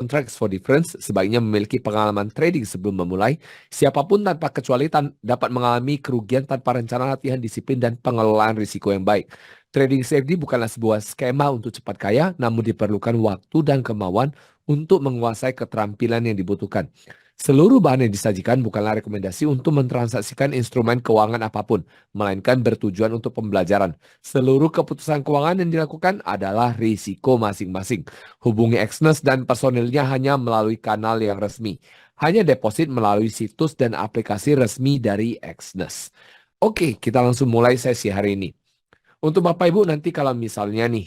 contracts for difference, sebaiknya memiliki pengalaman trading sebelum memulai. Siapapun tanpa kecuali dapat mengalami kerugian tanpa rencana latihan, disiplin, dan pengelolaan risiko yang baik. Trading safety bukanlah sebuah skema untuk cepat kaya, namun diperlukan waktu dan kemauan untuk menguasai keterampilan yang dibutuhkan. Seluruh bahan yang disajikan bukanlah rekomendasi untuk mentransaksikan instrumen keuangan apapun, melainkan bertujuan untuk pembelajaran. Seluruh keputusan keuangan yang dilakukan adalah risiko masing-masing. Hubungi Exness dan personilnya hanya melalui kanal yang resmi. Hanya deposit melalui situs dan aplikasi resmi dari Exness. Oke, kita langsung mulai sesi hari ini. Untuk Bapak Ibu nanti kalau misalnya nih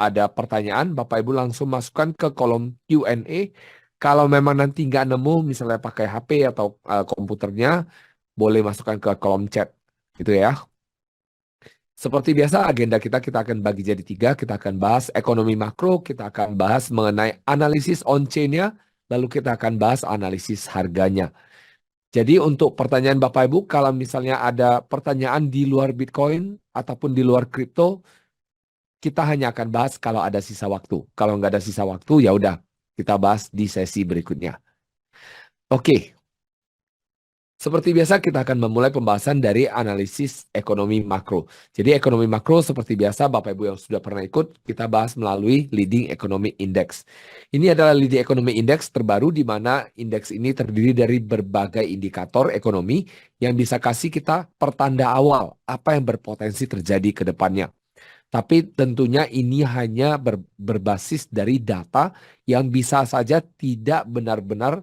ada pertanyaan, Bapak Ibu langsung masukkan ke kolom Q&A. Kalau memang nanti nggak nemu, misalnya pakai HP atau komputernya, boleh masukkan ke kolom chat, gitu ya. Seperti biasa, agenda kita akan bagi jadi 3. Kita akan bahas ekonomi makro, kita akan bahas mengenai analisis on-chain-nya, lalu kita akan bahas analisis harganya. Jadi untuk pertanyaan Bapak Ibu, kalau misalnya ada pertanyaan di luar Bitcoin ataupun di luar kripto, kita hanya akan bahas kalau ada sisa waktu. Kalau nggak ada sisa waktu, ya udah kita bahas di sesi berikutnya. Oke. Seperti biasa kita akan memulai pembahasan dari analisis ekonomi makro. Jadi ekonomi makro seperti biasa Bapak Ibu yang sudah pernah ikut, kita bahas melalui Leading Economic Index. Ini adalah Leading Economic Index terbaru di mana indeks ini terdiri dari berbagai indikator ekonomi yang bisa kasih kita pertanda awal apa yang berpotensi terjadi ke depannya. Tapi tentunya ini hanya berbasis dari data yang bisa saja tidak benar-benar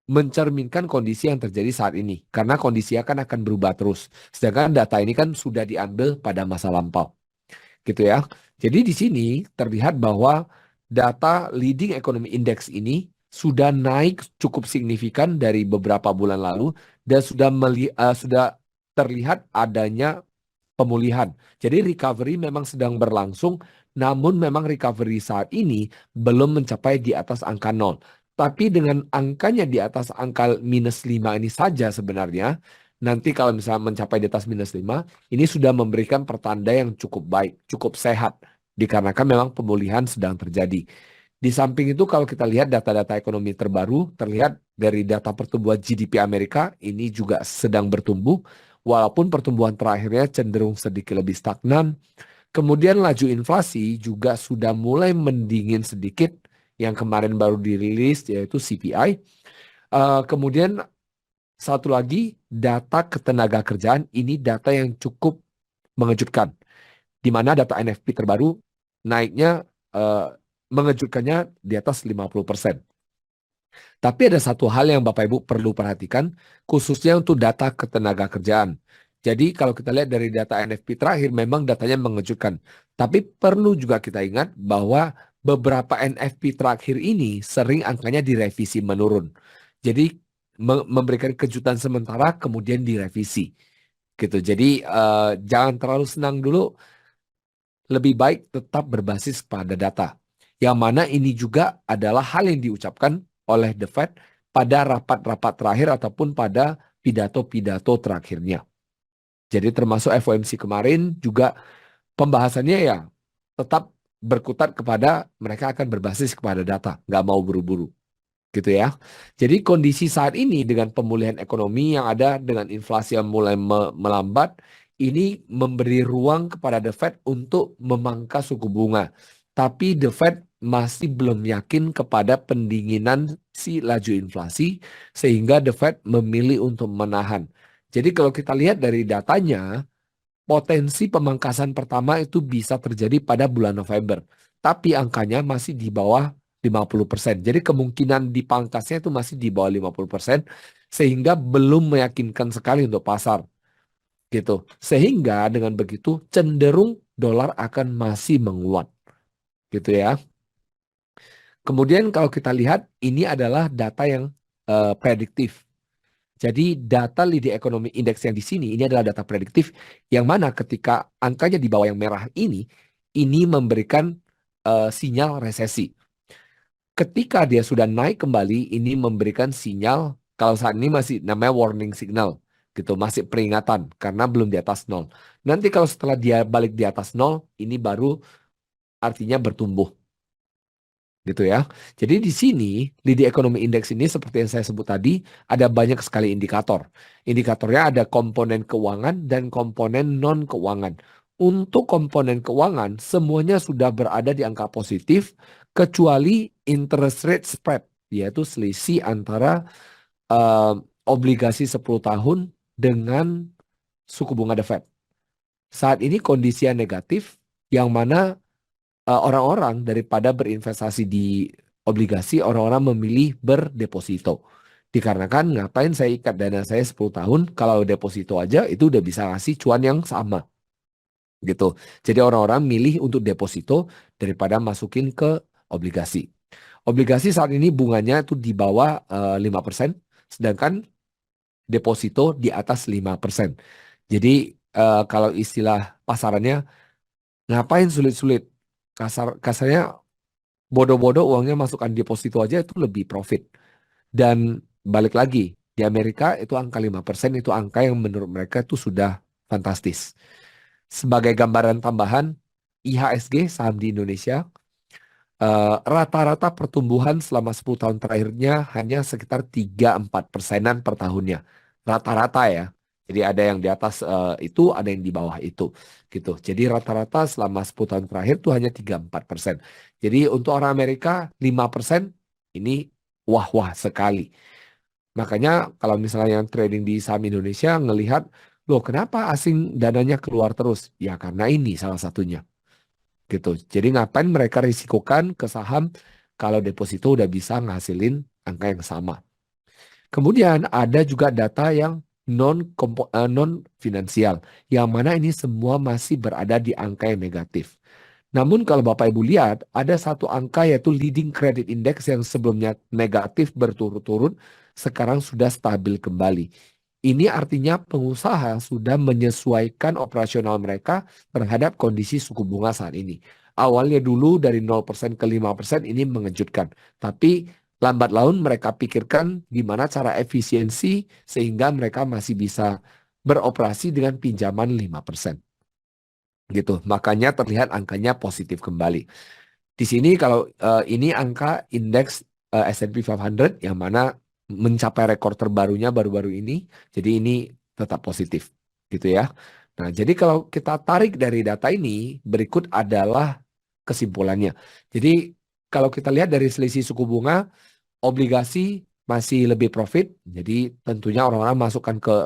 mencerminkan kondisi yang terjadi saat ini. Karena kondisi akan berubah terus. Sedangkan data ini kan sudah diambil pada masa lampau. Gitu ya. Jadi di sini terlihat bahwa data Leading Economy Index ini sudah naik cukup signifikan dari beberapa bulan lalu dan sudah terlihat adanya pemulihan. Jadi recovery memang sedang berlangsung, namun memang recovery saat ini belum mencapai di atas angka 0. Tapi dengan angkanya di atas angka -5 ini saja sebenarnya, nanti kalau misalnya mencapai di atas -5, ini sudah memberikan pertanda yang cukup baik, cukup sehat. Dikarenakan memang pemulihan sedang terjadi. Di samping itu kalau kita lihat data-data ekonomi terbaru, terlihat dari data pertumbuhan GDP Amerika, ini juga sedang bertumbuh. Walaupun pertumbuhan terakhirnya cenderung sedikit lebih stagnan. Kemudian laju inflasi juga sudah mulai mendingin sedikit, yang kemarin baru dirilis yaitu CPI. Kemudian satu lagi data ketenaga kerjaan, ini data yang cukup mengejutkan. Di mana data NFP terbaru naiknya mengejutkannya di atas 50%. Tapi ada satu hal yang Bapak Ibu perlu perhatikan, khususnya untuk data ketenaga kerjaan. Jadi kalau kita lihat dari data NFP terakhir, memang datanya mengejutkan. Tapi perlu juga kita ingat bahwa beberapa NFP terakhir ini sering angkanya direvisi menurun. Jadi memberikan kejutan sementara kemudian direvisi. Gitu. Jadi jangan terlalu senang dulu, lebih baik tetap berbasis pada data. Yang mana ini juga adalah hal yang diucapkan oleh The Fed pada rapat-rapat terakhir ataupun pada pidato-pidato terakhirnya. Jadi termasuk FOMC kemarin juga pembahasannya ya tetap berkutat kepada mereka akan berbasis kepada data, nggak mau buru-buru. Gitu ya. Jadi kondisi saat ini dengan pemulihan ekonomi yang ada dengan inflasi yang mulai melambat, ini memberi ruang kepada The Fed untuk memangkas suku bunga. Tapi The Fed masih belum yakin kepada pendinginan si laju inflasi, sehingga The Fed memilih untuk menahan. Jadi kalau kita lihat dari datanya, potensi pemangkasan pertama itu bisa terjadi pada bulan November. Tapi angkanya masih di bawah 50%. Jadi kemungkinan dipangkasnya itu masih di bawah 50%. Sehingga belum meyakinkan sekali untuk pasar. Gitu. Sehingga dengan begitu cenderung dolar akan masih menguat. Gitu ya. Kemudian kalau kita lihat ini adalah data yang prediktif. Jadi data Leading Economic Index yang di sini ini adalah data prediktif yang mana ketika angkanya di bawah yang merah ini memberikan sinyal resesi. Ketika dia sudah naik kembali, ini memberikan sinyal kalau saat ini masih namanya warning signal gitu, masih peringatan karena belum di atas 0. Nanti kalau setelah dia balik di atas 0, ini baru artinya bertumbuh. gitu ya. Jadi di sini, Lidi Economy Index ini seperti yang saya sebut tadi, ada banyak sekali indikator. Indikatornya ada komponen keuangan dan komponen non-keuangan. Untuk komponen keuangan, semuanya sudah berada di angka positif, kecuali interest rate spread, yaitu selisih antara eh, obligasi 10 tahun dengan suku bunga The Fed. Saat ini kondisinya negatif, yang mana orang-orang daripada berinvestasi di obligasi, orang-orang memilih berdeposito. Dikarenakan ngapain saya ikat dana saya 10 tahun, kalau deposito aja itu udah bisa ngasih cuan yang sama gitu. Jadi orang-orang milih untuk deposito daripada masukin ke obligasi. Obligasi saat ini bunganya itu di bawah 5%, sedangkan deposito di atas 5%. Jadi kalau istilah pasarannya, ngapain sulit-sulit? Kasarnya bodoh-bodoh uangnya masukkan deposito aja itu lebih profit. Dan balik lagi, di Amerika itu angka 5% itu angka yang menurut mereka itu sudah fantastis. Sebagai gambaran tambahan, IHSG saham di Indonesia rata-rata pertumbuhan selama 10 tahun terakhirnya hanya sekitar 3-4%-an per tahunnya. Rata-rata ya. Jadi ada yang di atas itu, ada yang di bawah itu. Gitu. Jadi rata-rata selama 10 tahun terakhir itu hanya 3-4%. Jadi untuk orang Amerika 5% ini wah-wah sekali. Makanya kalau misalnya yang trading di saham Indonesia ngelihat, loh kenapa asing dananya keluar terus? Ya karena ini salah satunya gitu. Jadi ngapain mereka risikokan ke saham kalau deposito udah bisa ngasilin angka yang sama. Kemudian ada juga data yang non finansial, yang mana ini semua masih berada di angka yang negatif. Namun kalau Bapak Ibu lihat, ada satu angka yaitu leading credit index yang sebelumnya negatif berturut-turut, sekarang sudah stabil kembali. Ini artinya pengusaha sudah menyesuaikan operasional mereka terhadap kondisi suku bunga saat ini. Awalnya dulu dari 0% ke 5% ini mengejutkan. Tapi lambat laun mereka pikirkan gimana cara efisiensi sehingga mereka masih bisa beroperasi dengan pinjaman 5%. Gitu. Makanya terlihat angkanya positif kembali. Di sini kalau ini angka indeks S&P 500 yang mana mencapai rekor terbarunya baru-baru ini. Jadi ini tetap positif gitu ya. Nah, jadi kalau kita tarik dari data ini, berikut adalah kesimpulannya. Jadi kalau kita lihat dari selisih suku bunga, obligasi masih lebih profit. Jadi tentunya orang-orang masukkan ke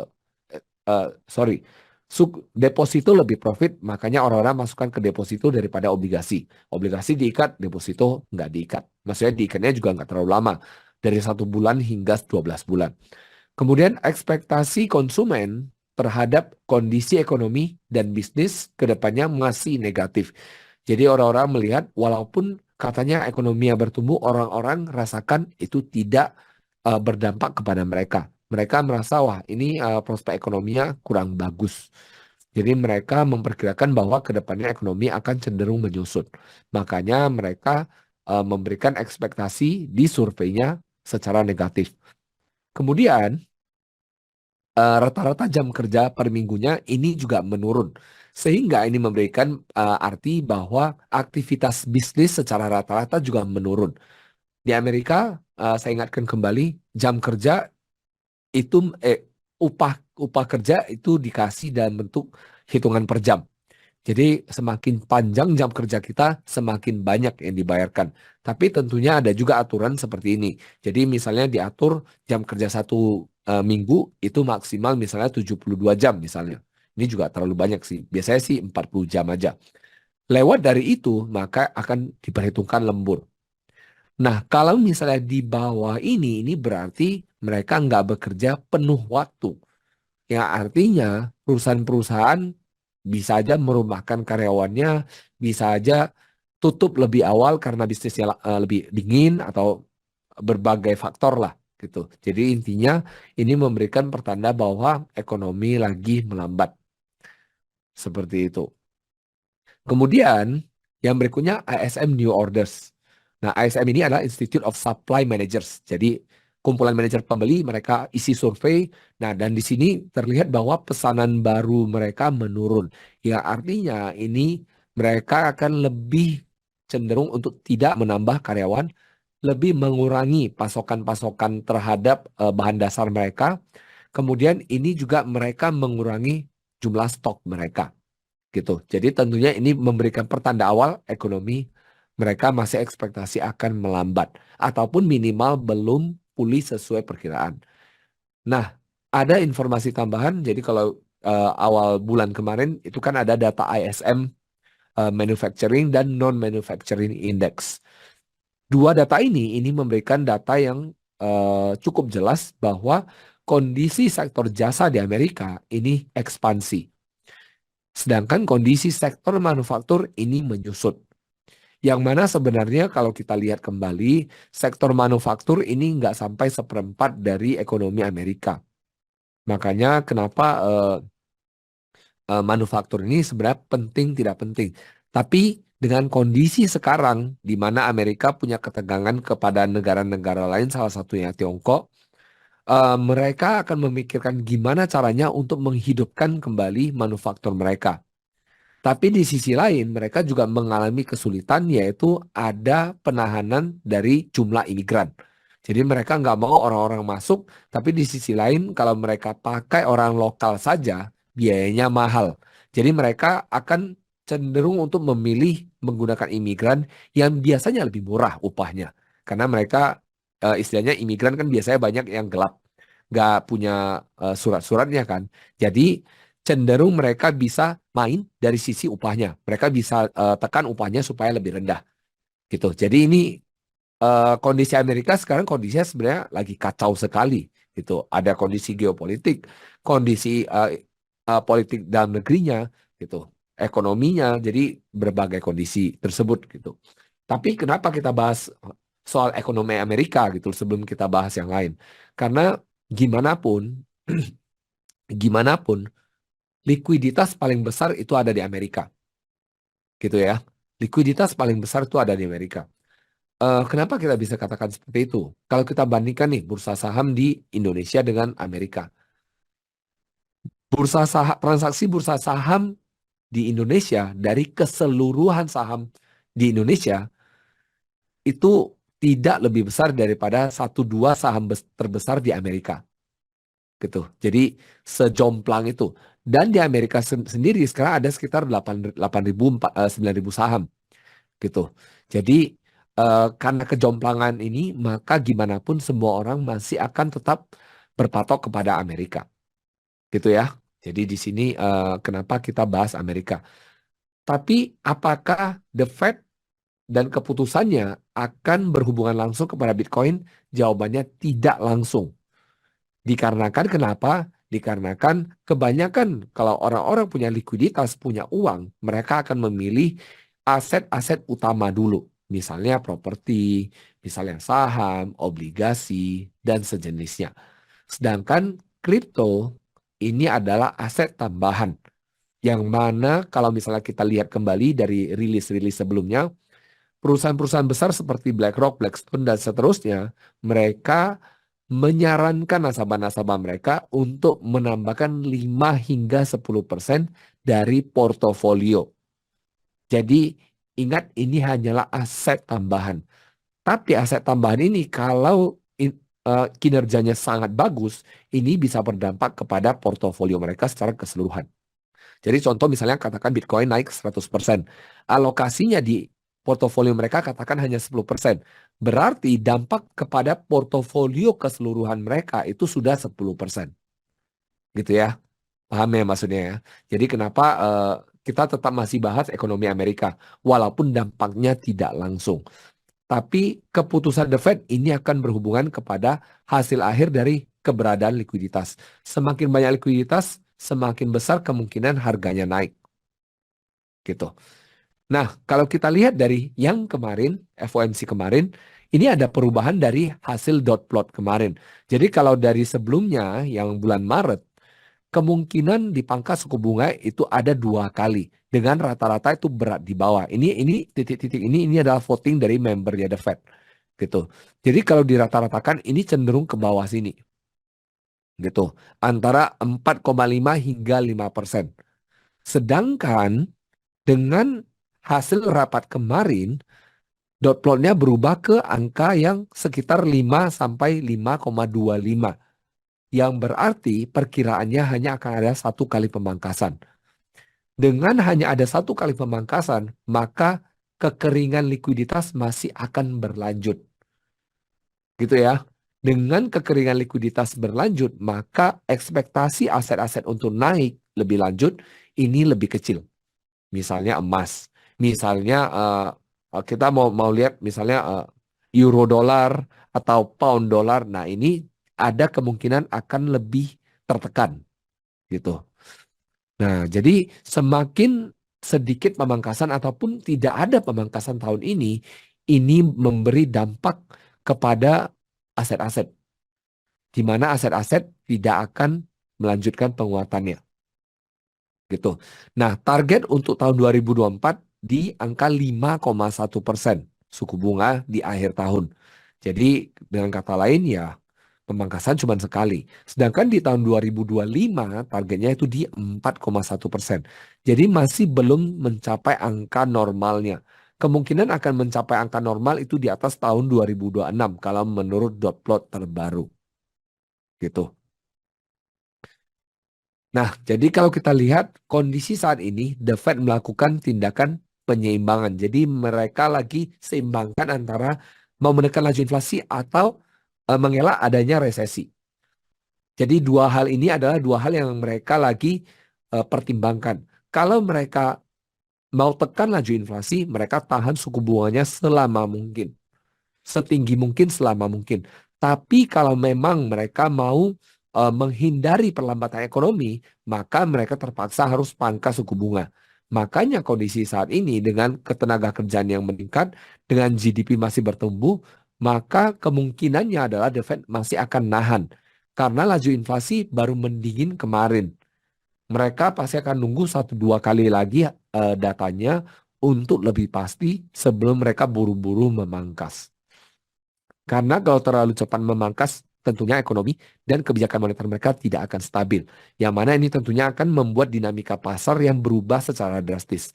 sorry, deposito lebih profit, makanya orang-orang masukkan ke deposito daripada obligasi. Obligasi diikat, deposito nggak diikat. Maksudnya diikatnya juga nggak terlalu lama, dari 1 bulan hingga 12 bulan. Kemudian ekspektasi konsumen terhadap kondisi ekonomi dan bisnis ke depannya masih negatif. Jadi orang-orang melihat walaupun katanya ekonomi yang bertumbuh, orang-orang rasakan itu tidak berdampak kepada mereka. Mereka merasa, wah ini prospek ekonominya kurang bagus. Jadi mereka memperkirakan bahwa ke depannya ekonomi akan cenderung menyusut. Makanya mereka memberikan ekspektasi di surveinya secara negatif. Kemudian rata-rata jam kerja per minggunya ini juga menurun. Sehingga ini memberikan arti bahwa aktivitas bisnis secara rata-rata juga menurun. Di Amerika, saya ingatkan kembali, jam kerja itu upah upah kerja itu dikasih dalam bentuk hitungan per jam. Jadi semakin panjang jam kerja kita, semakin banyak yang dibayarkan. Tapi tentunya ada juga aturan seperti ini. Jadi misalnya diatur jam kerja 1 minggu itu maksimal misalnya 72 jam misalnya. Ini juga terlalu banyak sih. Biasanya sih 40 jam aja. Lewat dari itu maka akan diperhitungkan lembur. Nah, kalau misalnya di bawah ini berarti mereka nggak bekerja penuh waktu. Yang artinya perusahaan-perusahaan bisa aja merumahkan karyawannya, bisa aja tutup lebih awal karena bisnisnya lebih dingin atau berbagai faktor lah gitu. Jadi intinya ini memberikan pertanda bahwa ekonomi lagi melambat seperti itu. Kemudian yang berikutnya ISM New Orders. Nah, ISM ini adalah Institute of Supply Managers. Jadi kumpulan manajer pembeli mereka isi survei. Nah, dan di sini terlihat bahwa pesanan baru mereka menurun. Ya artinya ini mereka akan lebih cenderung untuk tidak menambah karyawan, lebih mengurangi pasokan-pasokan terhadap bahan dasar mereka. Kemudian ini juga mereka mengurangi jumlah stok mereka gitu. Jadi tentunya ini memberikan pertanda awal ekonomi mereka masih ekspektasi akan melambat ataupun minimal belum pulih sesuai perkiraan. Nah, ada informasi tambahan. Jadi kalau awal bulan kemarin itu kan ada data ISM manufacturing dan non-manufacturing index. Dua data ini memberikan data yang cukup jelas bahwa kondisi sektor jasa di Amerika ini ekspansi. Sedangkan kondisi sektor manufaktur ini menyusut. Yang mana sebenarnya kalau kita lihat kembali, sektor manufaktur ini nggak sampai seperempat dari ekonomi Amerika. Makanya kenapa manufaktur ini sebenarnya penting tidak penting. Tapi dengan kondisi sekarang di mana Amerika punya ketegangan kepada negara-negara lain, salah satunya Tiongkok, mereka akan memikirkan gimana caranya untuk menghidupkan kembali manufaktur mereka. Tapi di sisi lain mereka juga mengalami kesulitan yaitu ada penahanan dari jumlah imigran. Jadi mereka nggak mau orang-orang masuk, tapi di sisi lain kalau mereka pakai orang lokal saja biayanya mahal. Jadi mereka akan cenderung untuk memilih menggunakan imigran yang biasanya lebih murah upahnya. Karena mereka istilahnya imigran kan biasanya banyak yang gelap, nggak punya surat-suratnya kan. Jadi cenderung mereka bisa main dari sisi upahnya. Mereka bisa tekan upahnya supaya lebih rendah gitu. Jadi ini kondisi Amerika sekarang kondisinya sebenarnya lagi kacau sekali gitu. Ada kondisi geopolitik, kondisi politik dalam negerinya gitu, ekonominya. Jadi berbagai kondisi tersebut gitu. Tapi kenapa kita bahas soal ekonomi Amerika gitu sebelum kita bahas yang lain? Karena gimana pun, gimana pun likuiditas paling besar itu ada di Amerika, gitu ya. Likuiditas paling besar itu ada di Amerika. Kenapa kita bisa katakan seperti itu? Kalau kita bandingkan nih bursa saham di Indonesia dengan Amerika. Transaksi bursa saham di Indonesia dari keseluruhan saham di Indonesia itu tidak lebih besar daripada satu dua saham terbesar di Amerika. Gitu. Jadi sejomplang itu. Dan di Amerika sendiri sekarang ada sekitar 8.000 9.000 saham gitu. Jadi karena kejomplangan ini maka gimana pun semua orang masih akan tetap berpatok kepada Amerika. Gitu ya. Jadi di sini kenapa kita bahas Amerika. Tapi apakah The Fed dan keputusannya akan berhubungan langsung kepada Bitcoin? Jawabannya tidak langsung. Dikarenakan kenapa? Dikarenakan kebanyakan kalau orang-orang punya likuiditas, punya uang, mereka akan memilih aset-aset utama dulu. Misalnya properti, misalnya saham, obligasi, dan sejenisnya. Sedangkan kripto ini adalah aset tambahan. Yang mana kalau misalnya kita lihat kembali dari rilis-rilis sebelumnya, perusahaan-perusahaan besar seperti BlackRock, Blackstone, dan seterusnya, mereka menyarankan nasabah-nasabah mereka untuk menambahkan 5 hingga 10% dari portofolio. Jadi ingat ini hanyalah aset tambahan. Tapi aset tambahan ini kalau kinerjanya sangat bagus, ini bisa berdampak kepada portofolio mereka secara keseluruhan. Jadi contoh misalnya katakan Bitcoin naik 100%. Alokasinya di portofolio mereka katakan hanya 10%. Berarti dampak kepada portofolio keseluruhan mereka itu sudah 10%. Gitu ya. Paham ya maksudnya ya. Jadi kenapa kita tetap masih bahas ekonomi Amerika. Walaupun dampaknya tidak langsung. Tapi keputusan The Fed ini akan berhubungan kepada hasil akhir dari keberadaan likuiditas. Semakin banyak likuiditas, semakin besar kemungkinan harganya naik. Gitu. Nah, kalau kita lihat dari yang kemarin, FOMC kemarin, ini ada perubahan dari hasil dot plot kemarin. Jadi kalau dari sebelumnya yang bulan Maret, kemungkinan dipangkas suku bunga itu ada 2 kali dengan rata-rata itu berat di bawah. Ini titik-titik ini adalah voting dari membernya The Fed gitu. Jadi kalau dirata-ratakan ini cenderung ke bawah sini gitu. Antara 4,5 hingga 5%. Sedangkan dengan hasil rapat kemarin dot plotnya berubah ke angka yang sekitar 5 sampai 5,25. Yang berarti perkiraannya hanya akan ada satu kali pemangkasan. Dengan hanya ada satu kali pemangkasan, maka kekeringan likuiditas masih akan berlanjut. Gitu ya. Dengan kekeringan likuiditas berlanjut, maka ekspektasi aset-aset untuk naik lebih lanjut ini lebih kecil. Misalnya emas, misalnya kita mau lihat misalnya euro dolar atau pound dolar. Nah, ini ada kemungkinan akan lebih tertekan gitu. Nah, jadi semakin sedikit pemangkasan ataupun tidak ada pemangkasan tahun ini memberi dampak kepada aset-aset, di mana aset-aset tidak akan melanjutkan penguatannya, gitu. Nah, target untuk tahun 2024 di angka 5,1% suku bunga di akhir tahun. Jadi dengan kata lain ya pemangkasan cuma sekali. Sedangkan di tahun 2025 targetnya itu di 4,1%. Jadi masih belum mencapai angka normalnya. Kemungkinan akan mencapai angka normal itu di atas tahun 2026 kalau menurut dot plot terbaru. Gitu. Nah, jadi kalau kita lihat kondisi saat ini, The Fed melakukan tindakan penyeimbangan. Jadi mereka lagi seimbangkan antara mau menekan laju inflasi atau mengelak adanya resesi. Jadi dua hal ini adalah dua hal yang mereka lagi pertimbangkan. Kalau mereka mau tekan laju inflasi, mereka tahan suku bunganya selama mungkin, setinggi mungkin selama mungkin. Tapi kalau memang mereka mau menghindari perlambatan ekonomi, maka mereka terpaksa harus pangkas suku bunga. Makanya kondisi saat ini dengan ketenaga kerjaan yang meningkat, dengan GDP masih bertumbuh, maka kemungkinannya adalah The Fed masih akan nahan. Karena laju inflasi baru mendingin kemarin. Mereka pasti akan nunggu 1-2 kali lagi datanya untuk lebih pasti sebelum mereka buru-buru memangkas. Karena kalau terlalu cepat memangkas, tentunya ekonomi dan kebijakan moneter mereka tidak akan stabil. Yang mana ini tentunya akan membuat dinamika pasar yang berubah secara drastis.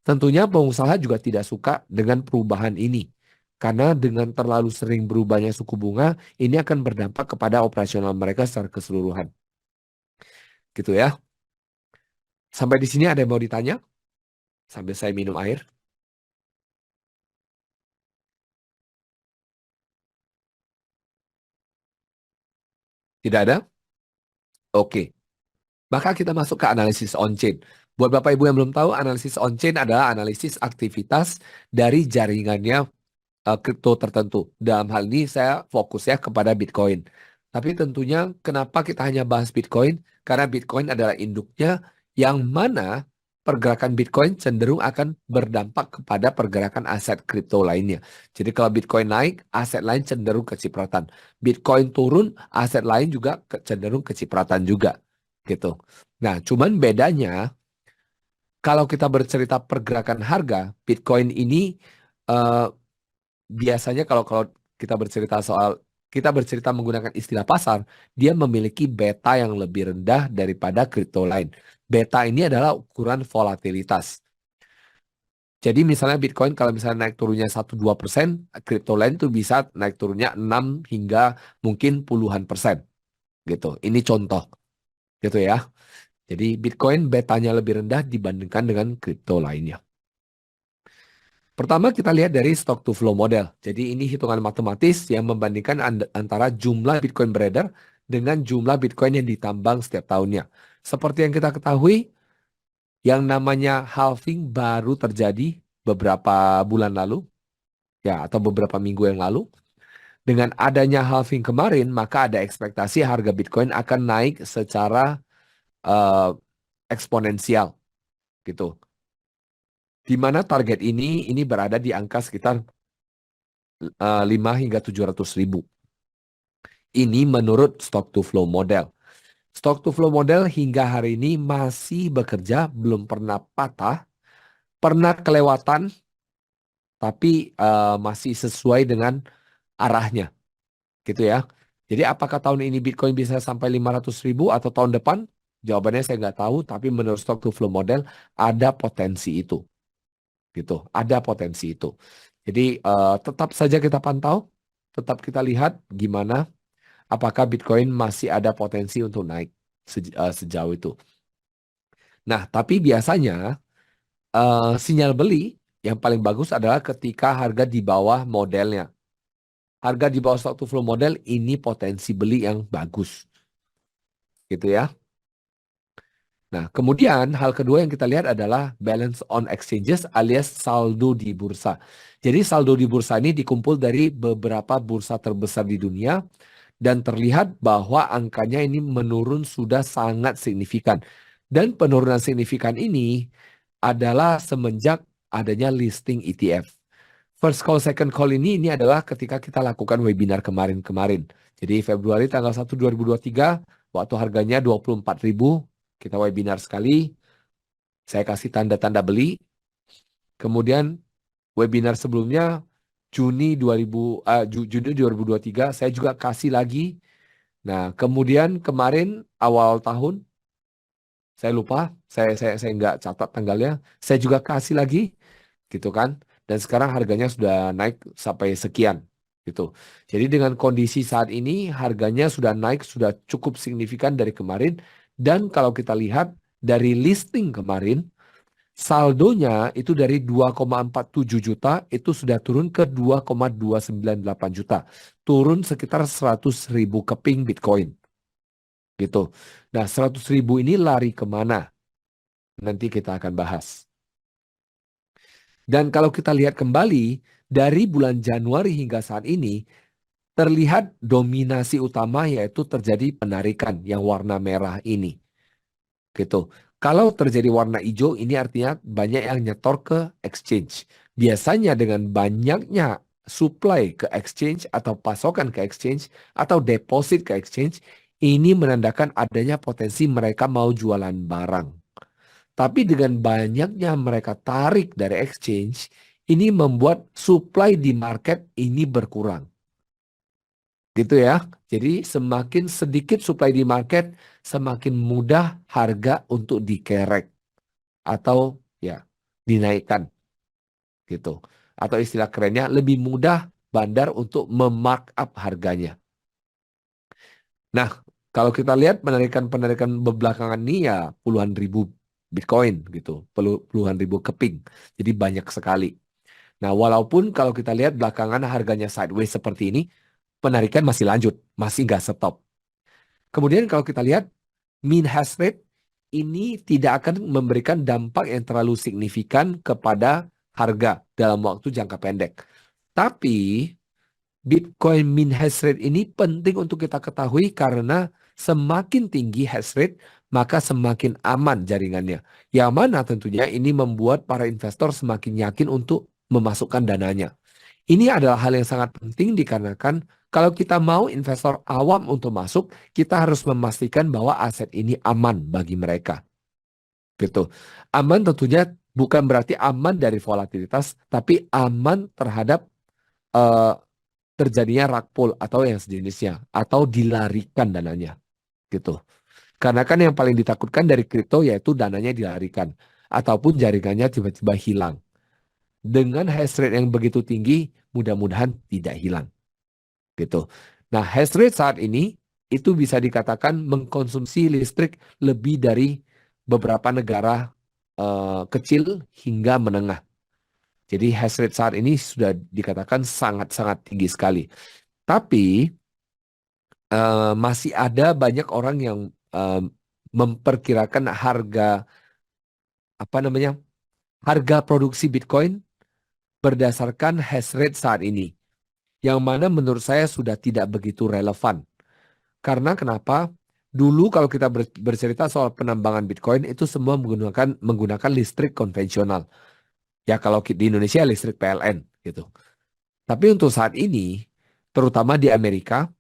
Tentunya pengusaha juga tidak suka dengan perubahan ini. Karena dengan terlalu sering berubahnya suku bunga, ini akan berdampak kepada operasional mereka secara keseluruhan. Gitu ya. Sampai di sini ada yang mau ditanya? Sambil saya minum air. Tidak ada? Oke. Maka kita masuk ke analisis on-chain. Buat Bapak Ibu yang belum tahu, analisis on-chain adalah analisis aktivitas dari jaringannya kripto tertentu. Dalam hal ini saya fokusnya kepada Bitcoin. Tapi tentunya kenapa kita hanya bahas Bitcoin? Karena Bitcoin adalah induknya yang mana pergerakan Bitcoin cenderung akan berdampak kepada pergerakan aset kripto lainnya. Jadi kalau Bitcoin naik, aset lain cenderung kecipratan. Bitcoin turun, aset lain juga cenderung kecipratan juga. Gitu. Nah, cuman bedanya kalau kita bercerita pergerakan harga, Bitcoin ini eh, biasanya kalau kalau kita bercerita menggunakan istilah pasar, dia memiliki beta yang lebih rendah daripada kripto lain. Beta ini adalah ukuran volatilitas. Jadi misalnya Bitcoin kalau misalnya naik turunnya 1-2%, kripto lain tuh bisa naik turunnya 6 hingga mungkin puluhan persen gitu. Ini contoh gitu ya. Jadi Bitcoin betanya lebih rendah dibandingkan dengan kripto lainnya. Pertama kita lihat dari stock to flow model. Jadi ini hitungan matematis yang membandingkan antara jumlah Bitcoin beredar dengan jumlah Bitcoin yang ditambang setiap tahunnya. Seperti yang kita ketahui, yang namanya halving baru terjadi beberapa bulan lalu, ya atau beberapa minggu yang lalu. Dengan adanya halving kemarin, maka ada ekspektasi harga Bitcoin akan naik secara eh, eksponensial gitu. Di mana target ini berada di angka sekitar 5 hingga 700 ribu. Ini menurut stock to flow model. Stock to flow model hingga hari ini masih bekerja, belum pernah patah, pernah kelewatan, tapi masih sesuai dengan arahnya, gitu ya. Jadi apakah tahun ini Bitcoin bisa sampai 500 ribu atau tahun depan? Jawabannya saya nggak tahu, tapi menurut stock to flow model ada potensi itu. gitu. Ada potensi itu. Jadi tetap saja kita pantau, tetap kita lihat gimana apakah Bitcoin masih ada potensi untuk naik sejauh itu. Nah, tapi biasanya sinyal beli yang paling bagus adalah ketika harga di bawah modelnya. Harga di bawah stock to flow model ini potensi beli yang bagus, gitu ya. Nah, kemudian hal kedua yang kita lihat adalah balance on exchanges alias saldo di bursa. Jadi saldo di bursa ini dikumpul dari beberapa bursa terbesar di dunia dan terlihat bahwa angkanya ini menurun sudah sangat signifikan. Dan penurunan signifikan ini adalah semenjak adanya listing ETF. First call, second call ini adalah ketika kita lakukan webinar kemarin-kemarin. Jadi Februari tanggal 1 2023, waktu harganya 24.000, kita webinar sekali, saya kasih tanda-tanda beli. Kemudian webinar sebelumnya Juni 2023 saya juga kasih lagi. Nah, kemudian kemarin awal tahun saya lupa, saya nggak catat tanggalnya. Saya juga kasih lagi, gitu kan? Dan sekarang harganya sudah naik sampai sekian, gitu. Jadi dengan kondisi saat ini harganya sudah naik, sudah cukup signifikan dari kemarin. Dan kalau kita lihat dari listing kemarin, saldonya itu dari 2,47 juta itu sudah turun ke 2,298 juta. Turun sekitar 100.000 keping Bitcoin. Gitu. Nah, 100.000 ini lari kemana? Nanti kita akan bahas. Dan kalau kita lihat kembali, dari bulan Januari hingga saat ini, terlihat dominasi utama yaitu terjadi penarikan yang warna merah ini. Gitu. Kalau terjadi warna hijau, ini artinya banyak yang nyetor ke exchange. Biasanya dengan banyaknya supply ke exchange atau pasokan ke exchange atau deposit ke exchange, ini menandakan adanya potensi mereka mau jualan barang. Tapi dengan banyaknya mereka tarik dari exchange, ini membuat supply di market ini berkurang. Gitu ya. Jadi semakin sedikit supply di market, semakin mudah harga untuk dikerek atau ya dinaikkan gitu. Atau istilah kerennya lebih mudah bandar untuk memarkup harganya. Nah, kalau kita lihat penarikan-penarikan belakangan ini ya puluhan ribu Bitcoin gitu, puluhan ribu keping. Jadi banyak sekali. Nah, walaupun kalau kita lihat belakangan harganya sideways seperti ini, penarikan masih lanjut, masih nggak stop. Kemudian kalau kita lihat mean hash rate ini tidak akan memberikan dampak yang terlalu signifikan kepada harga dalam waktu jangka pendek. Tapi Bitcoin mean hash rate ini penting untuk kita ketahui karena semakin tinggi hash rate maka semakin aman jaringannya. Yang mana tentunya ini membuat para investor semakin yakin untuk memasukkan dananya. Ini adalah hal yang sangat penting dikarenakan kalau kita mau investor awam untuk masuk, kita harus memastikan bahwa aset ini aman bagi mereka. Gitu. Aman tentunya bukan berarti aman dari volatilitas, tapi aman terhadap eh, terjadinya rug pull atau yang sejenisnya, atau dilarikan dananya. Gitu. Karena kan yang paling ditakutkan dari kripto yaitu dananya dilarikan, ataupun jaringannya tiba-tiba hilang. Dengan hash rate yang begitu tinggi, mudah-mudahan tidak hilang. Gitu. Nah, hash rate saat ini itu bisa dikatakan mengkonsumsi listrik lebih dari beberapa negara kecil hingga menengah. Jadi hash rate saat ini sudah dikatakan sangat-sangat tinggi sekali. Tapi masih ada banyak orang yang memperkirakan harga produksi Bitcoin berdasarkan hash rate saat ini. Yang mana menurut saya sudah tidak begitu relevan. Karena kenapa? Dulu kalau kita bercerita soal penambangan Bitcoin itu semua menggunakan listrik konvensional. Ya kalau di Indonesia listrik PLN gitu. Tapi untuk saat ini, terutama di Amerika,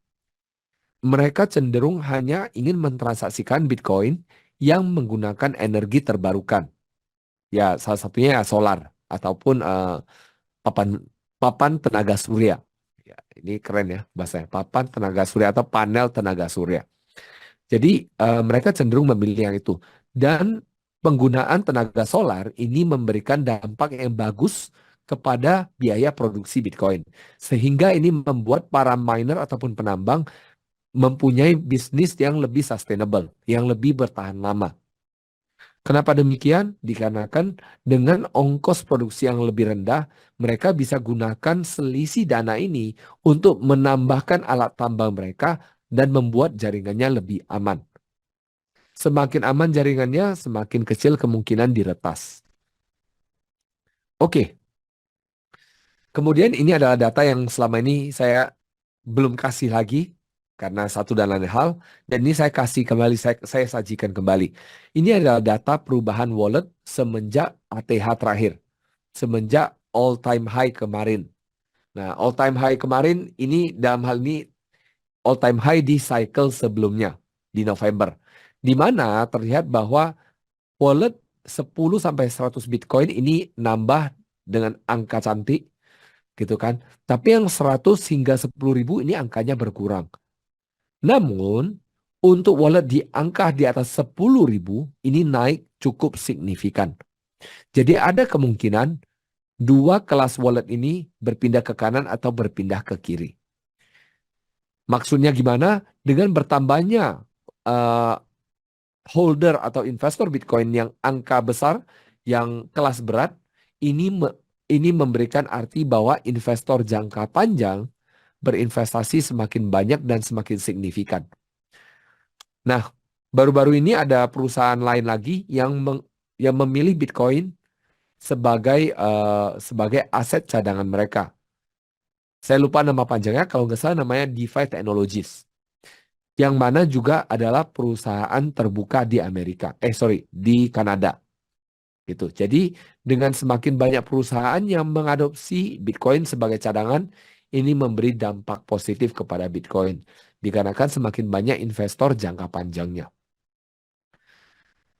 mereka cenderung hanya ingin mentransaksikan Bitcoin yang menggunakan energi terbarukan. Ya salah satunya ya solar ataupun papan papan tenaga surya. Ya, ini keren ya bahasanya. Papan tenaga surya atau panel tenaga surya. Jadi mereka cenderung memilih yang itu. Dan penggunaan tenaga solar ini memberikan dampak yang bagus kepada biaya produksi Bitcoin. Sehingga ini membuat para miner ataupun penambang mempunyai bisnis yang lebih sustainable, yang lebih bertahan lama. Kenapa demikian? Dikarenakan dengan ongkos produksi yang lebih rendah, mereka bisa gunakan selisih dana ini untuk menambahkan alat tambang mereka dan membuat jaringannya lebih aman. Semakin aman jaringannya, semakin kecil kemungkinan diretas. Oke, kemudian ini adalah data yang selama ini saya belum kasih lagi karena satu dan lain hal. Dan ini saya kasih kembali, saya sajikan kembali. Ini adalah data perubahan wallet semenjak ATH terakhir. Semenjak all time high kemarin. Nah, all time high kemarin ini dalam hal ini all time high di cycle sebelumnya di November. Di mana terlihat bahwa wallet 10 sampai 100 Bitcoin ini nambah dengan angka cantik gitu kan. Tapi yang 100 hingga 10.000 ini angkanya berkurang. Namun untuk wallet di angka di atas 10.000 ini naik cukup signifikan. Jadi ada kemungkinan dua kelas wallet ini berpindah ke kanan atau berpindah ke kiri. Maksudnya gimana? Dengan bertambahnya uh, holder atau investor Bitcoin yang angka besar, yang kelas berat, ini memberikan arti bahwa investor jangka panjang berinvestasi semakin banyak dan semakin signifikan. Nah, baru-baru ini ada perusahaan lain lagi yang memilih Bitcoin sebagai aset cadangan mereka. Saya lupa nama panjangnya, kalau nggak salah namanya DeFi Technologies. Yang mana juga adalah perusahaan terbuka di Amerika. Di Kanada. Gitu. Jadi dengan semakin banyak perusahaan yang mengadopsi Bitcoin sebagai cadangan, ini memberi dampak positif kepada Bitcoin. Dikarenakan semakin banyak investor jangka panjangnya.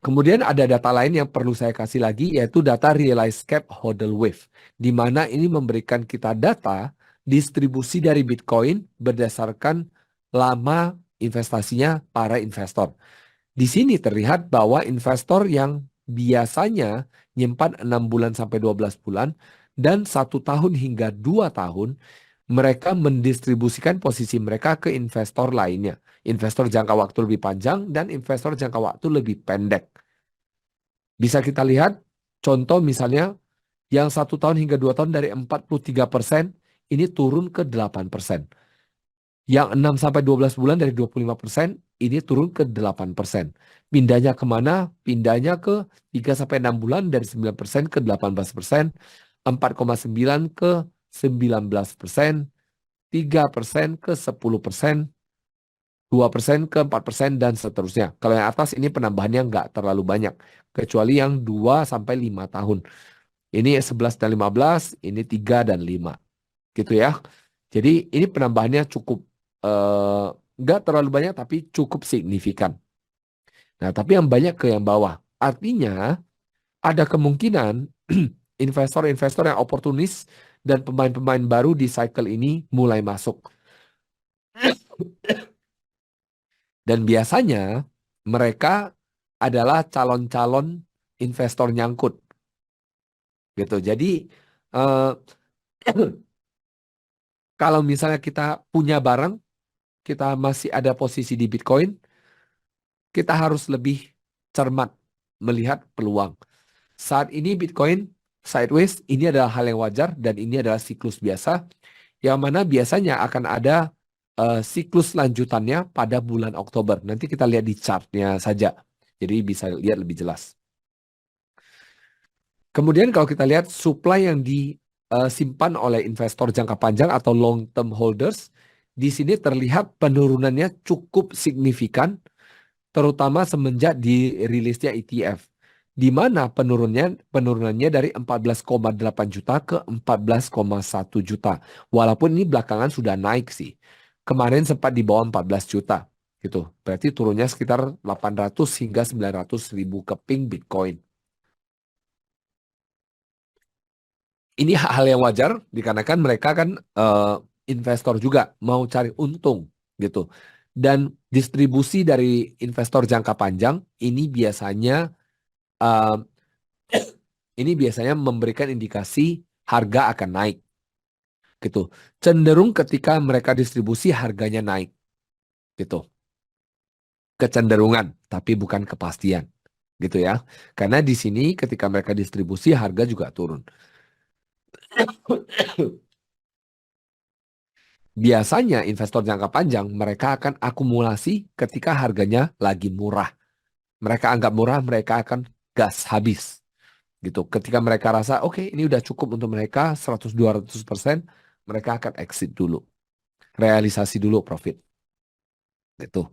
Kemudian ada data lain yang perlu saya kasih lagi, yaitu data Realized Cap Hodl Wave, di mana ini memberikan kita data distribusi dari Bitcoin berdasarkan lama investasinya para investor. Di sini terlihat bahwa investor yang biasanya nyimpan 6 bulan sampai 12 bulan dan 1 tahun hingga 2 tahun, mereka mendistribusikan posisi mereka ke investor lainnya. Investor jangka waktu lebih panjang dan investor jangka waktu lebih pendek. Bisa kita lihat contoh misalnya yang 1 tahun hingga 2 tahun dari 43% ini turun ke 8%. Yang 6 sampai 12 bulan dari 25% ini turun ke 8%. Pindahnya kemana? Pindahnya ke 3 sampai 6 bulan dari 9% ke 18%, 4,9 ke 19%, 3% ke 10%, 2% ke 4% dan seterusnya. Kalau yang atas ini penambahannya nggak terlalu banyak. Kecuali yang 2 sampai 5 tahun. Ini 11 dan 15, ini 3 dan 5. Gitu ya. Jadi ini penambahannya cukup nggak terlalu banyak tapi cukup signifikan. Nah, tapi yang banyak ke yang bawah. Artinya ada kemungkinan investor-investor yang oportunis dan pemain-pemain baru di cycle ini mulai masuk. Dan biasanya mereka adalah calon-calon investor nyangkut. Gitu. Jadi eh, kalau misalnya kita punya barang, kita masih ada posisi di Bitcoin, kita harus lebih cermat melihat peluang. Saat ini Bitcoin sideways, ini adalah hal yang wajar dan ini adalah siklus biasa, yang mana biasanya akan ada siklus lanjutannya pada bulan Oktober. Nanti kita lihat di chartnya saja, jadi bisa lihat lebih jelas. Kemudian kalau kita lihat supply yang disimpan oleh investor jangka panjang atau long term holders, di sini terlihat penurunannya cukup signifikan, terutama semenjak dirilisnya ETF, di mana penurunannya dari 14,8 juta ke 14,1 juta. Walaupun ini belakangan sudah naik sih. Kemarin sempat di bawah 14 juta gitu. Berarti turunnya sekitar 800 hingga 900 ribu keping Bitcoin. Ini hal yang wajar dikarenakan mereka kan investor juga mau cari untung gitu. Dan distribusi dari investor jangka panjang ini biasanya um, ini biasanya memberikan indikasi harga akan naik gitu. Cenderung ketika mereka distribusi harganya naik gitu. Kecenderungan, tapi bukan kepastian gitu ya. Karena di sini ketika mereka distribusi harga juga turun. Biasanya investor jangka panjang mereka akan akumulasi ketika harganya lagi murah. Mereka anggap murah, mereka akan gas habis gitu. Ketika mereka rasa oke, ini udah cukup untuk mereka 100-200%, mereka akan exit dulu. Realisasi dulu profit gitu.